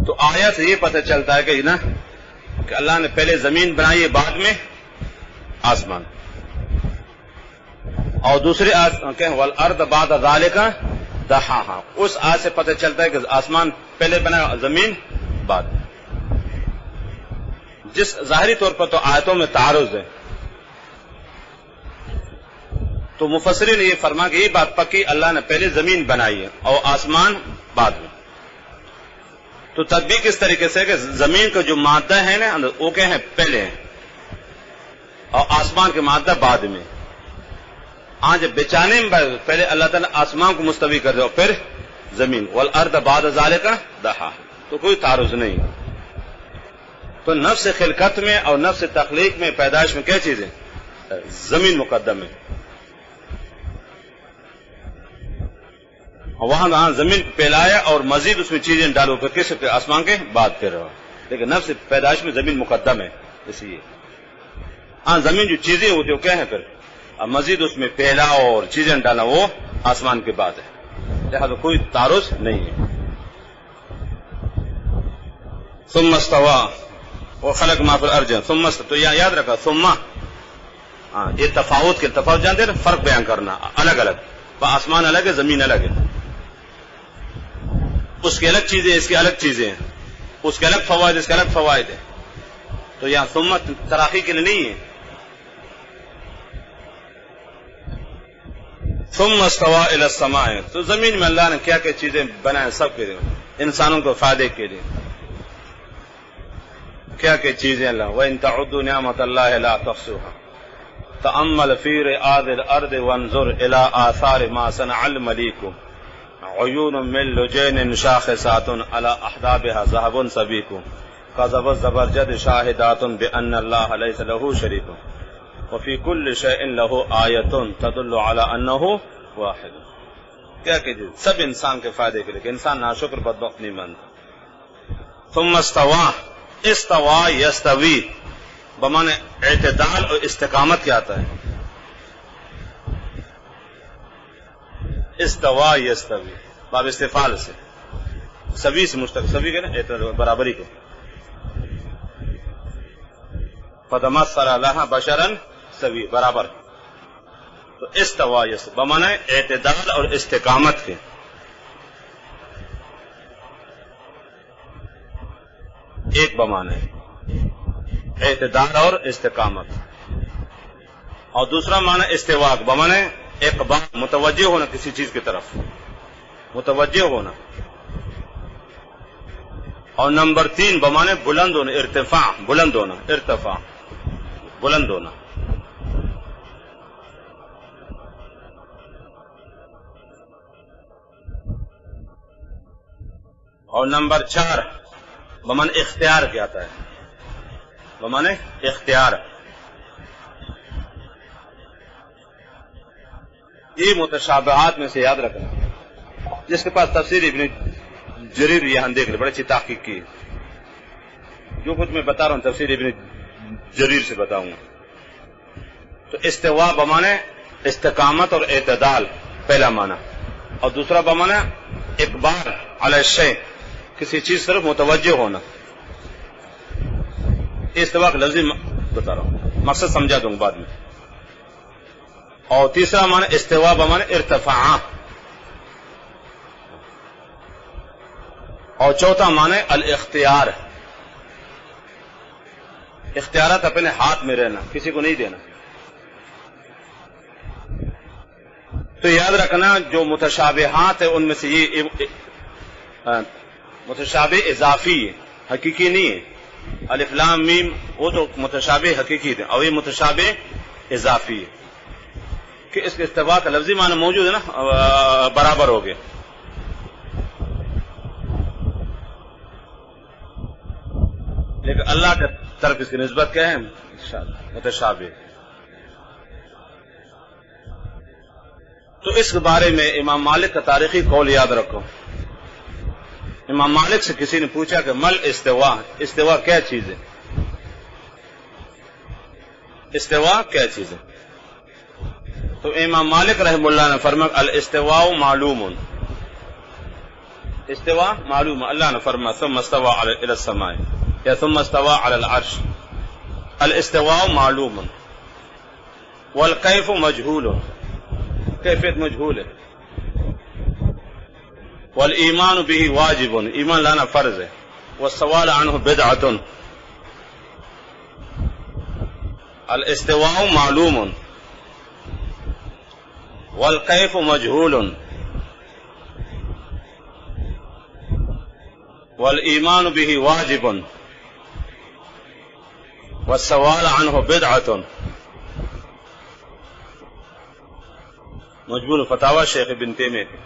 [SPEAKER 1] تو آیت سے یہ پتہ چلتا ہے کہ نا کہ اللہ نے پہلے زمین بنائی ہے، بعد میں آسمان. اور دوسری آیت کہ والارض بعد ذالک دحاہا، اس آیت سے پتہ چلتا ہے کہ آسمان پہلے بنا، زمین بعد. جس ظاہری طور پر تو آیتوں میں تعارض ہے، تو مفسرین نے یہ فرما کہ یہ بات پکی، اللہ نے پہلے زمین بنائی ہے اور آسمان بعد میں. تو تطبیق اس طریقے سے کہ زمین کا جو مادہ ہے نا وہ کیا ہے؟ پہلے ہے، اور آسمان کے مادہ بعد میں. جب بچانے میں پہلے اللہ تعالیٰ آسمان کو مستوی کر دے اور پھر زمین. والارض بعد ذالک دحاہا، تو کوئی تعارض نہیں. تو نفس خلقت میں اور نفس تخلیق میں، پیدائش میں کیا چیز ہے؟ زمین مقدم ہے. وہاں زمین پھیلایا اور مزید اس میں چیزیں ڈالو، پھر کس کے؟ آسمان کے بعد پھر رہا. لیکن نفس پیدائش میں زمین مقدم ہے. اس لیے زمین جو چیزیں ہوتی ہیں وہ کیا ہے؟ پھر مزید اس میں پھیلاؤ اور چیزیں ڈالنا، وہ آسمان کے بعد ہے. لہذا کوئی تعارض نہیں ہے. ثم استوى وخلق ما في الارض ثم استوى، تو یاد رکھا ثم یہ تفاوت کے، تفاوت جانتے ہیں، فرق بیان کرنا، الگ الگ. آسمان الگ ہے، زمین الگ ہے، اس کی الگ چیزیں، اس کی الگ چیزیں ہیں، اس کے الگ فوائد، اس کے الگ فوائد ہیں. تو یہاں ثم تراخی کے لیے نہیں ہے. ثم استوى الى السماء، تو زمین میں اللہ نے کیا کیا چیزیں بنائیں، سب کے لیے، انسانوں کو فائدے کے لیے کیا کیا چیزیں. اللہ وَإِن تَعُدُّوا نِعْمَةَ اللَّهِ لَا تُحْصُوهَا تأمل في رعاد الأرض وانظر إلى آثار ما صنع المليك عيون من لجين شاخصات على أحدابها ذهب سبيك كذب الزبرجد شاهدات بأن الله ليس له شريك وفي كل شيء له آية تدل على أنه واحد. کیا کہ سب انسان کے فائدے کے لیے کہ انسان ناشکر بدبخت نہیں مانتا. ثم استوى يستوي بمعنی اعتدال اور استقامت کیا آتا ہے؟ استوا یستوی، باب استفعال سے، سوی سے مشتق، سوی کے نا برابری کے. فتمثل لها بشرا سوی، برابر. تو استوا یستوی بمعنی اعتدال اور استقامت کے. ایک بمانے اعتدال اور استقامت، اور دوسرا معنی استواء بمانے اقبال، متوجہ ہونا کسی چیز کی طرف، متوجہ ہونا، اور نمبر 3 بمانے بلند ہونا، ارتفاع، بلند ہونا، ارتفاع، بلند ہونا۔ اور نمبر 4 بمانے اختیار کیا آتا ہے، بمانے اختیار۔ یہ متشابہات میں سے یاد رکھنا، جس کے پاس تفسیر ابن جریر یہاں دیکھ لے، بڑی اچھی تحقیق کی، جو کچھ میں بتا رہا ہوں تفسیر ابن جریر سے بتاؤں گا۔ تو استواء بمانے استقامت اور اعتدال پہلا معنی، اور دوسرا بمانے اقبال علی الشیء، کسی چیز طرف متوجہ ہونا۔ استواء کا لفظی بتا رہا ہوں، مقصد سمجھا دوں گا بعد میں۔ اور تیسرا معنی استواء بمانے ارتفاع، اور چوتھا معنی الاختیار، اختیارات اپنے ہاتھ میں رہنا، کسی کو نہیں دینا۔ تو یاد رکھنا جو متشابہات ہے ان میں سے یہ متشابہ اضافی ہے، حقیقی نہیں ہے۔ الف لام میم وہ تو متشابہ حقیقی تھے، اور یہ متشابہ اضافی ہے کہ اس کے استواء کا لفظی معنی موجود ہے نا، برابر ہو گیا۔ لیکن اللہ کی طرف اس کی نسبت کیا ہے؟ انشاءاللہ متشابہ۔ تو اس کے بارے میں امام مالک کا تاریخی قول یاد رکھو۔ امام مالک سے کسی نے پوچھا کہ مل استواء، استواء کیا چیز ہے؟ استواء کیا چیز ہے؟ تو امام مالک رحمہ اللہ نے فرمایا الاستواء معلوم، استواء معلوم، اللہ نے فرمایا ثم استوى الى السماء یا ثم استوى على العرش، الاستواء معلوم والکیف مجہول، کیفیت مجہول ہے، والایمان به واجب، ایمان لانا فرض ہے، والسوال عنہ بدعۃ، الاستواء معلوم والکیف مجہول والایمان به واجب والسوال عنہ بدعۃ۔ مجموع فتاوی شیخ ابن تیمیہ کے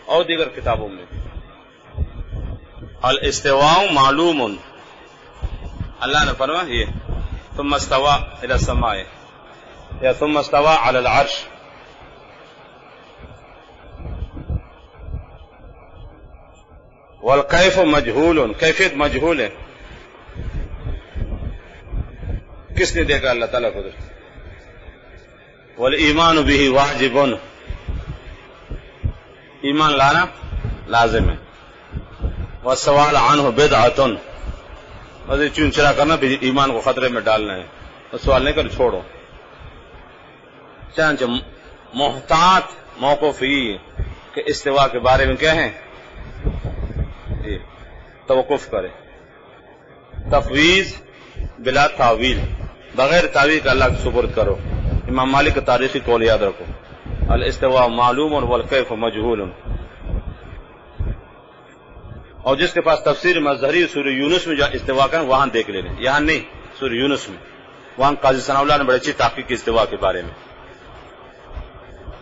[SPEAKER 1] اور دیگر کتابوں میں۔ الاستواء معلوم، اللہ نے فرمایا یہ ثم استوى الى السماء یا ثم استوى على العرش، والکیف مجہول، کیفیت مجہول ہے، کس نے دیکھا؟ اللہ تعالیٰ کو۔ والایمان به واجب، ایمان لانا لازم ہے، والسوال عنہ بدعۃ، اور چون چرا کرنا بھی ایمان کو خطرے میں ڈالنا ہے، اور سوال نہیں کر چھوڑو۔ چنانچہ محتاط موقف یہ کہ استواء کے بارے میں کیا ہے، توقف کرے، تفویض بلا تعویل، بغیر تعویل کا اللہ کے سپرد کرو۔ امام مالک کا تاریخی قول یاد رکھو، الاستواء معلوم والکیف مجہول۔ اور جس کے پاس تفسیر مظہری سورہ یونس میں جو استواء کا وہاں دیکھ لیں، یہاں نہیں، سورہ یونس میں، وہاں قاضی ثناء اللہ نے بڑی اچھی تحقیق کی استواء کے بارے میں۔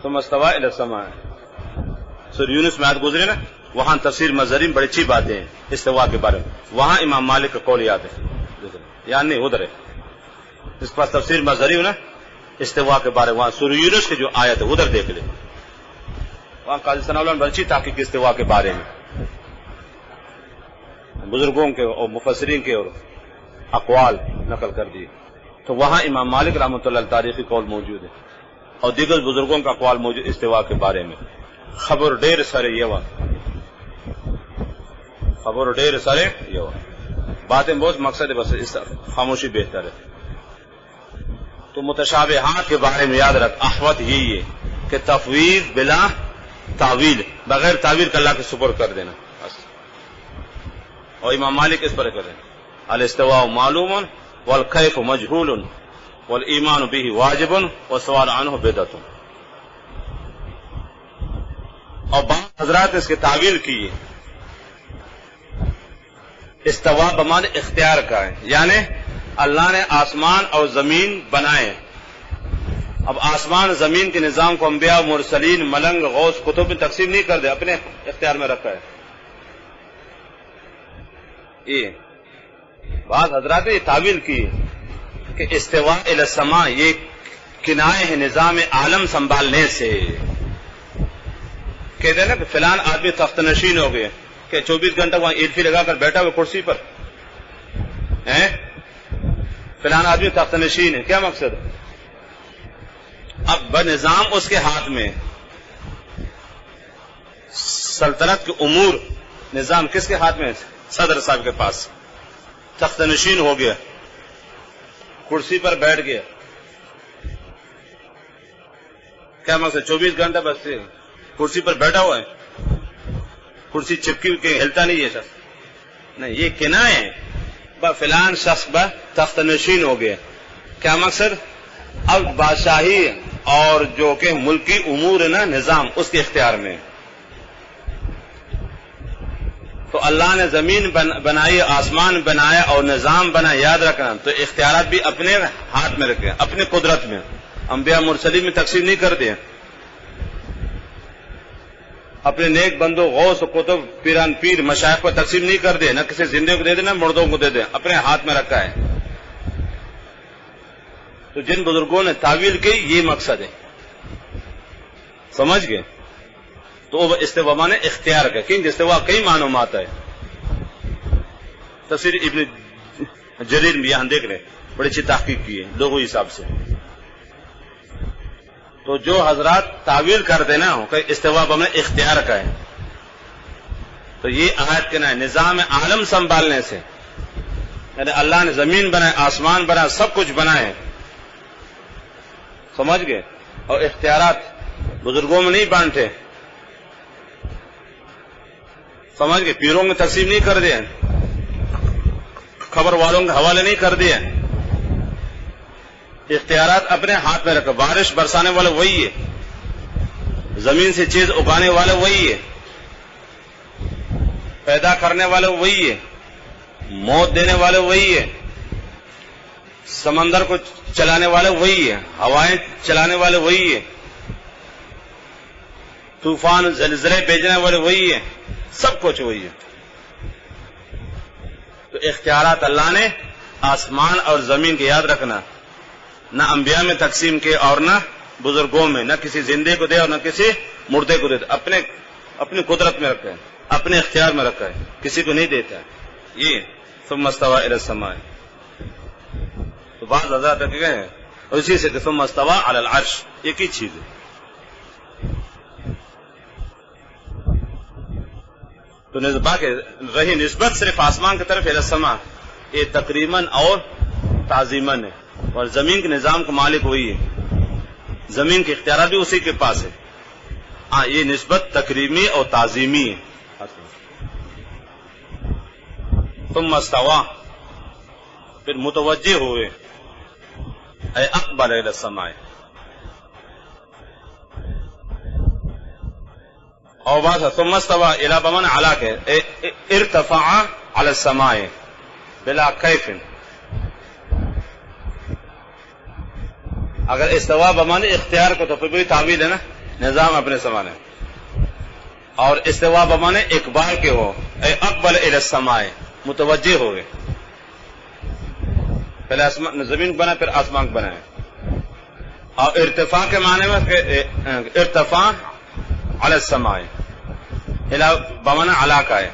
[SPEAKER 1] ثم استوى الى السماء، سورہ یونس میں آیت گزرے نا، وہاں تفسیر مظہری میں بڑی اچھی باتیں ہیں استواء کے بارے میں، وہاں امام مالک کا قول یاد ہے، یہاں نہیں ادھر ہے۔ اس کے پاس تفسیر مظہری ہو نا استواء کے بارے، وہاں سورہ یونس کی جو آیت ہے ادھر دیکھ لیں، وہاں قاضی ثناء اللہ نے بڑی اچھی تحقیق کی استواء کے بارے میں، بزرگوں کے اور مفسرین کے اور اقوال نقل کر دیے۔ تو وہاں امام مالک رحمۃ اللہ تاریخی قول موجود ہے، اور دیگر بزرگوں کا اقوال موجود استواء کے بارے میں۔ خبر ڈیر سارے یوا، خبر ڈیر سارے یوا، باتیں بہت مقصد ہے، بس اس خاموشی بہتر ہے۔ تو متشابہات کے بارے میں یاد رکھ، احوط یہی ہے کہ تفویض بلا تعویل، بغیر تعویل کا اللہ کے سپرد کر دینا بس، اور امام مالک اس پر کریں۔ الاستواء معلوم والکیف مجہول والایمان به واجب والسؤال عنہ بدعت. اور بعض حضرات اس کی تعویل کی استوا بمعنی اختیار کا ہے، یعنی اللہ نے آسمان اور زمین بنائے. اب آسمان زمین کے نظام کو انبیاء مرسلین ملنگ غوث کتب میں تقسیم نہیں کر دے، اپنے اختیار میں رکھا ہے. یہ بعض حضرات نے یہ تعویل کی کہ استواء الی السماء یہ کنایہ ہے نظام عالم سنبھالنے سے. کہتے ہیں نا کہ فلان آدمی تخت نشین ہو گئے کہ 24 گھنٹہ وہاں ایلفی لگا کر بیٹھا ہوا کرسی پر، فلان آدمی تخت نشین ہے. کیا مقصد؟ اب بنظام اس کے ہاتھ میں، سلطنت کے امور نظام کس کے ہاتھ میں؟ صدر صاحب کے پاس. تخت نشین ہو گیا، کرسی پر بیٹھ گیا. کیا مقصد؟ 24 گھنٹہ بس کرسی پر بیٹھا ہوا ہے، کرسی چپکی کے ہلتا نہیں ہے سر. نہیں، یہ کنایہ ہے. فلان شخص تخت نشین ہو گیا. کیا مقصد؟ اب بادشاہی اور جو کہ ملکی امور ہے نا نظام اس کے اختیار میں. تو اللہ نے زمین بنائی، آسمان بنایا اور نظام بنا، یاد رکھنا. تو اختیارات بھی اپنے ہاتھ میں رکھے، اپنے قدرت میں. انبیاء مرسلین میں تقسیم نہیں کر دیا، اپنے نیک بندوں غوث و کتب پیران پیر مشائخ کو تقسیم نہیں کر دے، نہ کسی زندے کو دے دے نہ مردوں کو دے دے، اپنے ہاتھ میں رکھا ہے. تو جن بزرگوں نے تعویل کی یہ مقصد ہے، سمجھ گئے؟ تو وہ استوا مانے اختیار کا، کیونکہ استوا کئی معنوں میں آتا ہے. تفسیر ابن جریر میں یہاں دیکھ رہے بڑی اچھی تحقیق کی ہے لوگوں حساب سے. تو جو حضرات تعویل کرتے نا کہ استوا بمعنی اختیار کا ہے، تو یہ آیت کے نا نظام عالم سنبھالنے سے، یعنی اللہ نے زمین بنائے، آسمان بنائے، سب کچھ بنائے، سمجھ گئے؟ اور اختیارات بزرگوں میں نہیں بانٹے، سمجھ گئے؟ پیروں میں تقسیم نہیں کر دیا، خبر والوں کے حوالے نہیں کر دیا. اختیارات اپنے ہاتھ میں رکھا. بارش برسانے والے وہی ہے، زمین سے چیز اگانے والے وہی ہے، پیدا کرنے والے وہی ہے، موت دینے والے وہی ہے، سمندر کو چلانے والے وہی ہے، ہوائیں چلانے والے وہی ہے، طوفان زلزلے بھیجنے والے وہی ہے، سب کچھ وہی ہے. تو اختیارات اللہ نے آسمان اور زمین کے، یاد رکھنا، نہ انبیاء میں تقسیم کے اور نہ بزرگوں میں، نہ کسی زندے کو دے اور نہ کسی مردے کو دے، اپنی قدرت میں رکھا ہے، اپنے اختیار میں رکھا ہے، کسی کو نہیں دیتا ہے. یہ ثم استوى الى السماء. تو بعض حضرات کہتے ہیں اور اسی سے ثم استوى على العرش، ایک ہی چیز ہے. تو باقی رہی نسبت صرف آسمان کی طرف الى السماء، یہ تقریباً اور تعظیماً ہے، اور زمین کے نظام کا مالک وہی ہے، زمین کے اختیارات بھی اسی کے پاس ہے. ہاں، یہ نسبت تکریمی اور تعظیمی ہے. ثم استوى، پھر متوجہ ہوئے، اے اقبل الى السماء. اور بات ثم استوى الى بمعنى علا کے ارتفع على السماء بلا کیف. اگر استوا بمعنی اختیار کو تو پھر بھی تعویل ہے نا، نظام اپنے سمانے. اور استوا بمعنی اقبال کے ہو، اے اقبل الى السماء، متوجہ ہوئے. پہلے زمین بنا پھر آسمان بنا ہے. اور ارتفاع کے معنی میں ارتفاع علی السماء، بمعنی علا کا ہے.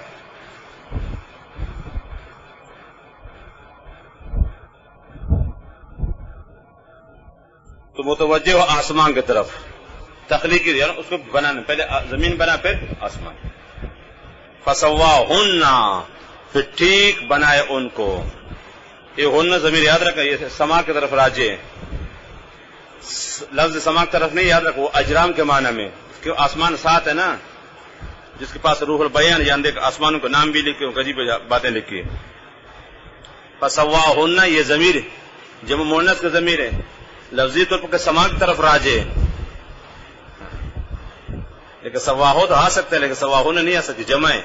[SPEAKER 1] تو متوجہ ہو آسمان کی طرف، تخلیقی یعنی اس کو بنانے، پہلے زمین بنا پھر آسمان. فسواہن، پھر ٹھیک بنائے ان کو. یہ ہن ضمیر یاد رکھا، یہ سما کی طرف راجع ہے. لفظ سما کی طرف نہیں، یاد رکھو وہ اجرام کے معنی میں، کہ آسمان ساتھ ہے نا، جس کے پاس روح البیان، یعنی دیکھ آسمانوں کا نام بھی لکھے، عجیب باتیں لکھی. فسواہن یہ ضمیر جمع مؤنث کا ضمیر ہے، لفظی طور پر سما کی طرف راجع ہے، لیکن سواہو تو آ سکتا ہے لیکن سواہن نہیں آ سکتی، جمع ہے.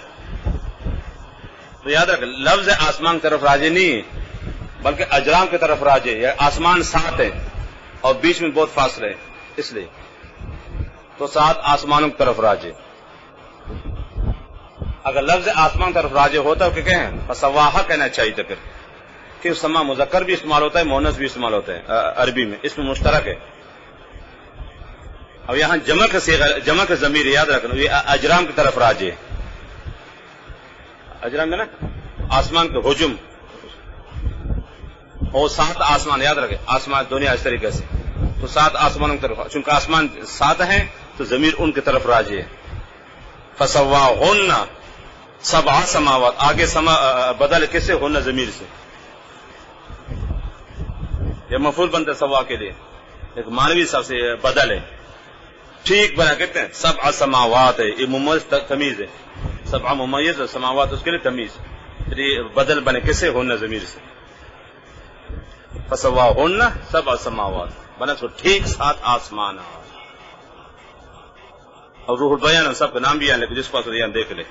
[SPEAKER 1] تو یاد رکھ لفظ آسمان کی طرف راجع نہیں ہے بلکہ اجرام کی طرف راجع ہے. آسمان 7 ہے اور بیچ میں بہت فاصلہ ہے، اس لیے تو 7 آسمانوں کی طرف راجع. اگر لفظ آسمان کی طرف راجع ہوتا ہے کہ کہیں فسواہا کہنا چاہیے تھا، پھر کہ سما مذکر بھی استعمال ہوتا ہے، مؤنث بھی استعمال ہوتا ہے عربی میں، اس میں مشترک ہے. اب یہاں جمع کا صیغہ، جمع کا ضمیر یاد رکھنا یہ اجرام کی طرف راجع ہے. اجرام ہے نا آسمان کے حجم، اور 7 آسمان یاد رکھے، آسمان دنیا اس طریقے سے، تو 7 آسمانوں کی طرف، چونکہ آسمان 7 ہیں تو ضمیر ان کی طرف راجع ہے. فسواہن 7 سماوات، آگے سما بدل کس سے؟ ہونا ضمیر سے، یہ مفعول بنتا ہے سوا کے لیے، ایک معنوی سب سے بدل ہے. ٹھیک بنا کہتے ہیں 7 سماوات ہے، یہ ممیز تمیز ہے، 7 ممیز اور سماوات اس کے لیے تمیز، یہ بدل بنے کس سے؟ ہونا ضمیر سے. فسواہن 7 سماوات بنا تو ٹھیک 7 آسمان. اور روح البیان سب کا نام بھی ہے لیکن جس کو یہاں دیکھ لے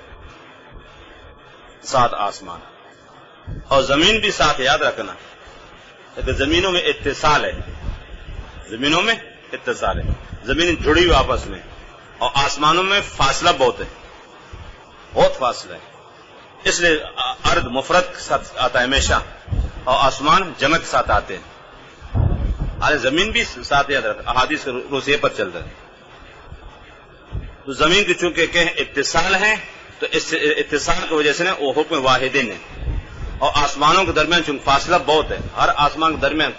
[SPEAKER 1] 7 آسمان اور زمین بھی 7 یاد رکھنا، لیکن زمینوں میں اتصال ہے، زمینوں میں اتصال ہے، زمین جڑی ہوئی آپس میں، اور آسمانوں میں فاصلہ بہت ہے، بہت فاصلہ ہے، اس لیے ارض مفرد کے ساتھ آتا ہے ہمیشہ اور آسمان جمع کے ساتھ آتے ہیں. ارے زمین بھی 7 یاد رکھنا، احادیث کے روسیے پر چل رہا ہے. تو زمین کی چونکہ کہ اتصال ہے تو اس اتصال کی وجہ سے نا وہ حکم واحدین ہے، اور آسمانوں کے درمیان چونکہ فاصلہ بہت ہے، ہر آسمان کے درمیان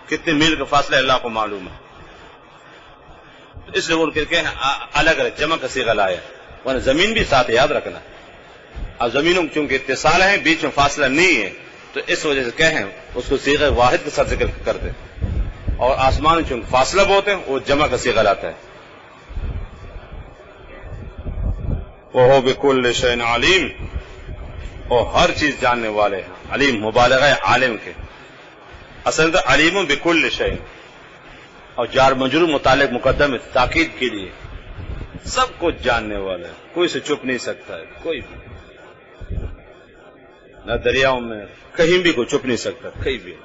[SPEAKER 1] کتنے میل کا فاصلہ اللہ کو معلوم ہے، تو اس لیے وہ کہ الگ الگ جمع کا صیغہ لایا، ورنہ زمین بھی 7 یاد رکھنا. اب زمینوں میں چونکہ اتصال ہے، بیچ میں فاصلہ نہیں ہے، تو اس وجہ سے کہیں اس کو صیغہ واحد کے ساتھ ذکر کرتے، اور آسمان چونکہ فاصلہ بہت ہے وہ جمع کا صیغہ لاتا ہے. وَهُوَ بِكُلِّ شَيْءٍ عَلِيمٌ، اور ہر چیز جاننے والے ہیں. علیم مبالغہ ہے عالم کے، اصل تو علیم بكل شيء، اور جار مجرور متعلق مقدم ہے تاکید کے لیے، سب کچھ جاننے والا ہے، کوئی سے چھپ نہیں سکتا ہے، کوئی بھی نہ دریاؤں میں کہیں بھی کوئی چھپ نہیں سکتا، کہیں بھی.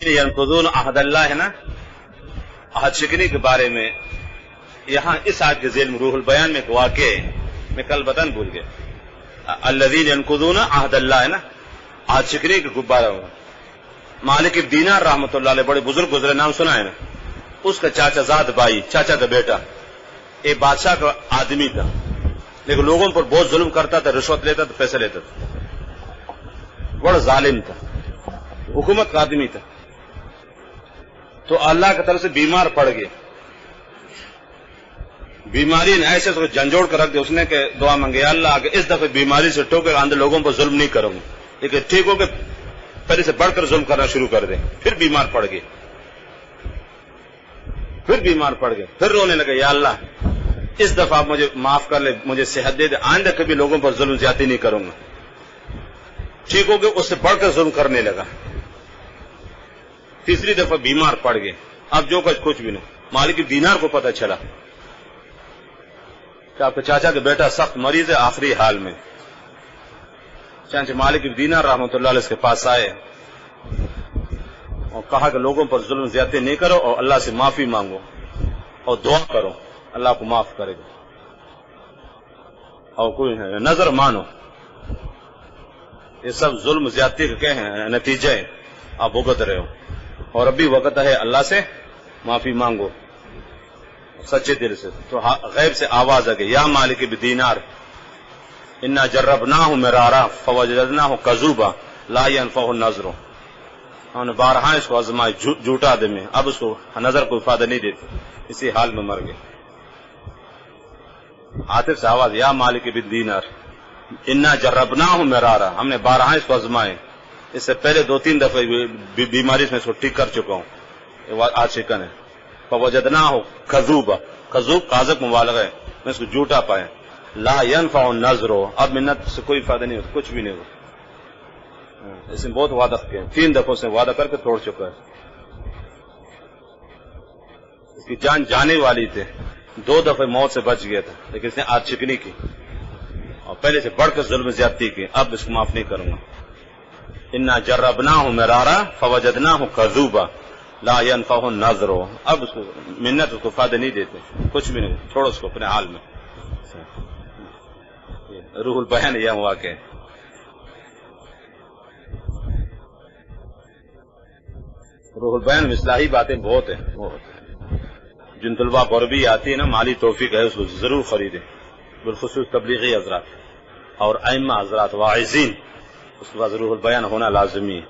[SPEAKER 1] ينقضون عہد اللہ ہے نا، عہد شکنی کے بارے میں یہاں اس آیت کے ذیل میں روح البیان میں ایک واقع ہے، میں کل بتانا بھول گیا. الذین ينقضون عہد اللہ ہے نا، عہد شکنی کے بارے میں مالک ابن دینار رحمۃ اللہ علیہ بڑے بزرگ گزرے، نام سنا ہے نا، اس کا چاچا زاد بھائی، چاچا کا بیٹا، ایک بادشاہ کا آدمی تھا، لیکن لوگوں پر بہت ظلم کرتا تھا، رشوت لیتا تھا، پیسے لیتا تھا، بڑا ظالم تھا، حکومت کا آدمی تھا. تو اللہ کی طرف سے بیمار پڑ گئے، بیماری نے ایسے تو جھنجھوڑ کر رکھ دیا، اس نے کہ دعا مانگی اللہ اگر اس دفعہ بیماری سے ٹوکے اندر لوگوں پر ظلم نہیں کروں گا، لیکن ٹھیک ہو کہ پہلے سے بڑھ کر ظلم کرنا شروع کر دے. پھر بیمار پڑ گئے، پھر بیمار پڑ گئے، پھر رونے لگے یا اللہ اس دفعہ آپ مجھے معاف کر لے، مجھے صحت دے دے، آئندہ کبھی لوگوں پر ظلم زیادتی نہیں کروں گا. ٹھیک ہو گئے، اس سے بڑھ کر ظلم کرنے لگا. تیسری دفعہ بیمار پڑ گئے، اب جو کچھ بھی نہیں. مالک دینار کو پتہ چلا کہ آپ کے چاچا کا بیٹا سخت مریض ہے، آخری حال میں. چنانچہ مالک دینار رحمۃ اللہ علیہ اس کے پاس آئے اور کہا کہ لوگوں پر ظلم زیادتی نہیں کرو اور اللہ سے معافی مانگو اور دعا کرو، اللہ کو معاف کرے گا، اور کوئی نظر مانو، یہ سب ظلم زیادتی کے کہیں نتیجے آپ بھگت رہے ہو، اور ابھی وقت ہے اللہ سے معافی مانگو سچے دل سے. تو غیب سے آواز آ گئی یا مالک بدینار انا جربناہ مرارا فوجدناہ کذوبا لا ينفع النظر، ہم نے بارہا اس کو آزمائے جھوٹا آدمی، اب اس کو نظر کو فائدہ نہیں دیتی، اسی حال میں مر گئے. عاطف سے آواز یا مالک بدینار انا جربناہ مرارا، ہم نے بارہا اس کو آزمائے اس سے پہلے 2-3 دفعہ بیماری میں اس کو ٹھیک کر چکا ہوں، آج شکن ہے. فوجدناہ کذوبا، کذوب کاذب مبالغہ ہے، میں اس کو جھوٹا پائے. لا ينفع النذر، اب منت سے کوئی فائدہ نہیں ہوتا، کچھ بھی نہیں ہوتا. اس نے بہت وعدہ کیا، 3 دفعوں سے وعدہ کر کے توڑ چکا ہے. اس کی جان جانے والی تھی، 2 دفعہ موت سے بچ گیا تھا، لیکن اس نے آج چکنی کی اور پہلے سے بڑھ کر ظلم زیادتی کی. اب اس کو معاف نہیں کروں گا. انا جربناہ مرارا فوجدناہ کذوبا لا ينفع النذر، اب اس کو منت اس کو فائدہ نہیں دیتے، کچھ بھی نہیں، چھوڑو اس کو اپنے حال میں. روح البیان یہ واقع ہے. روح البیان میں اصلاحی باتیں بہت ہیں. جن طلباء کو عربی آتی ہے نا، مالی توفیق ہے، اس کو ضرور خریدیں، بالخصوص تبلیغی حضرات اور ائمہ حضرات واعظین، اس کے بعد روح البیان ہونا لازمی ہے.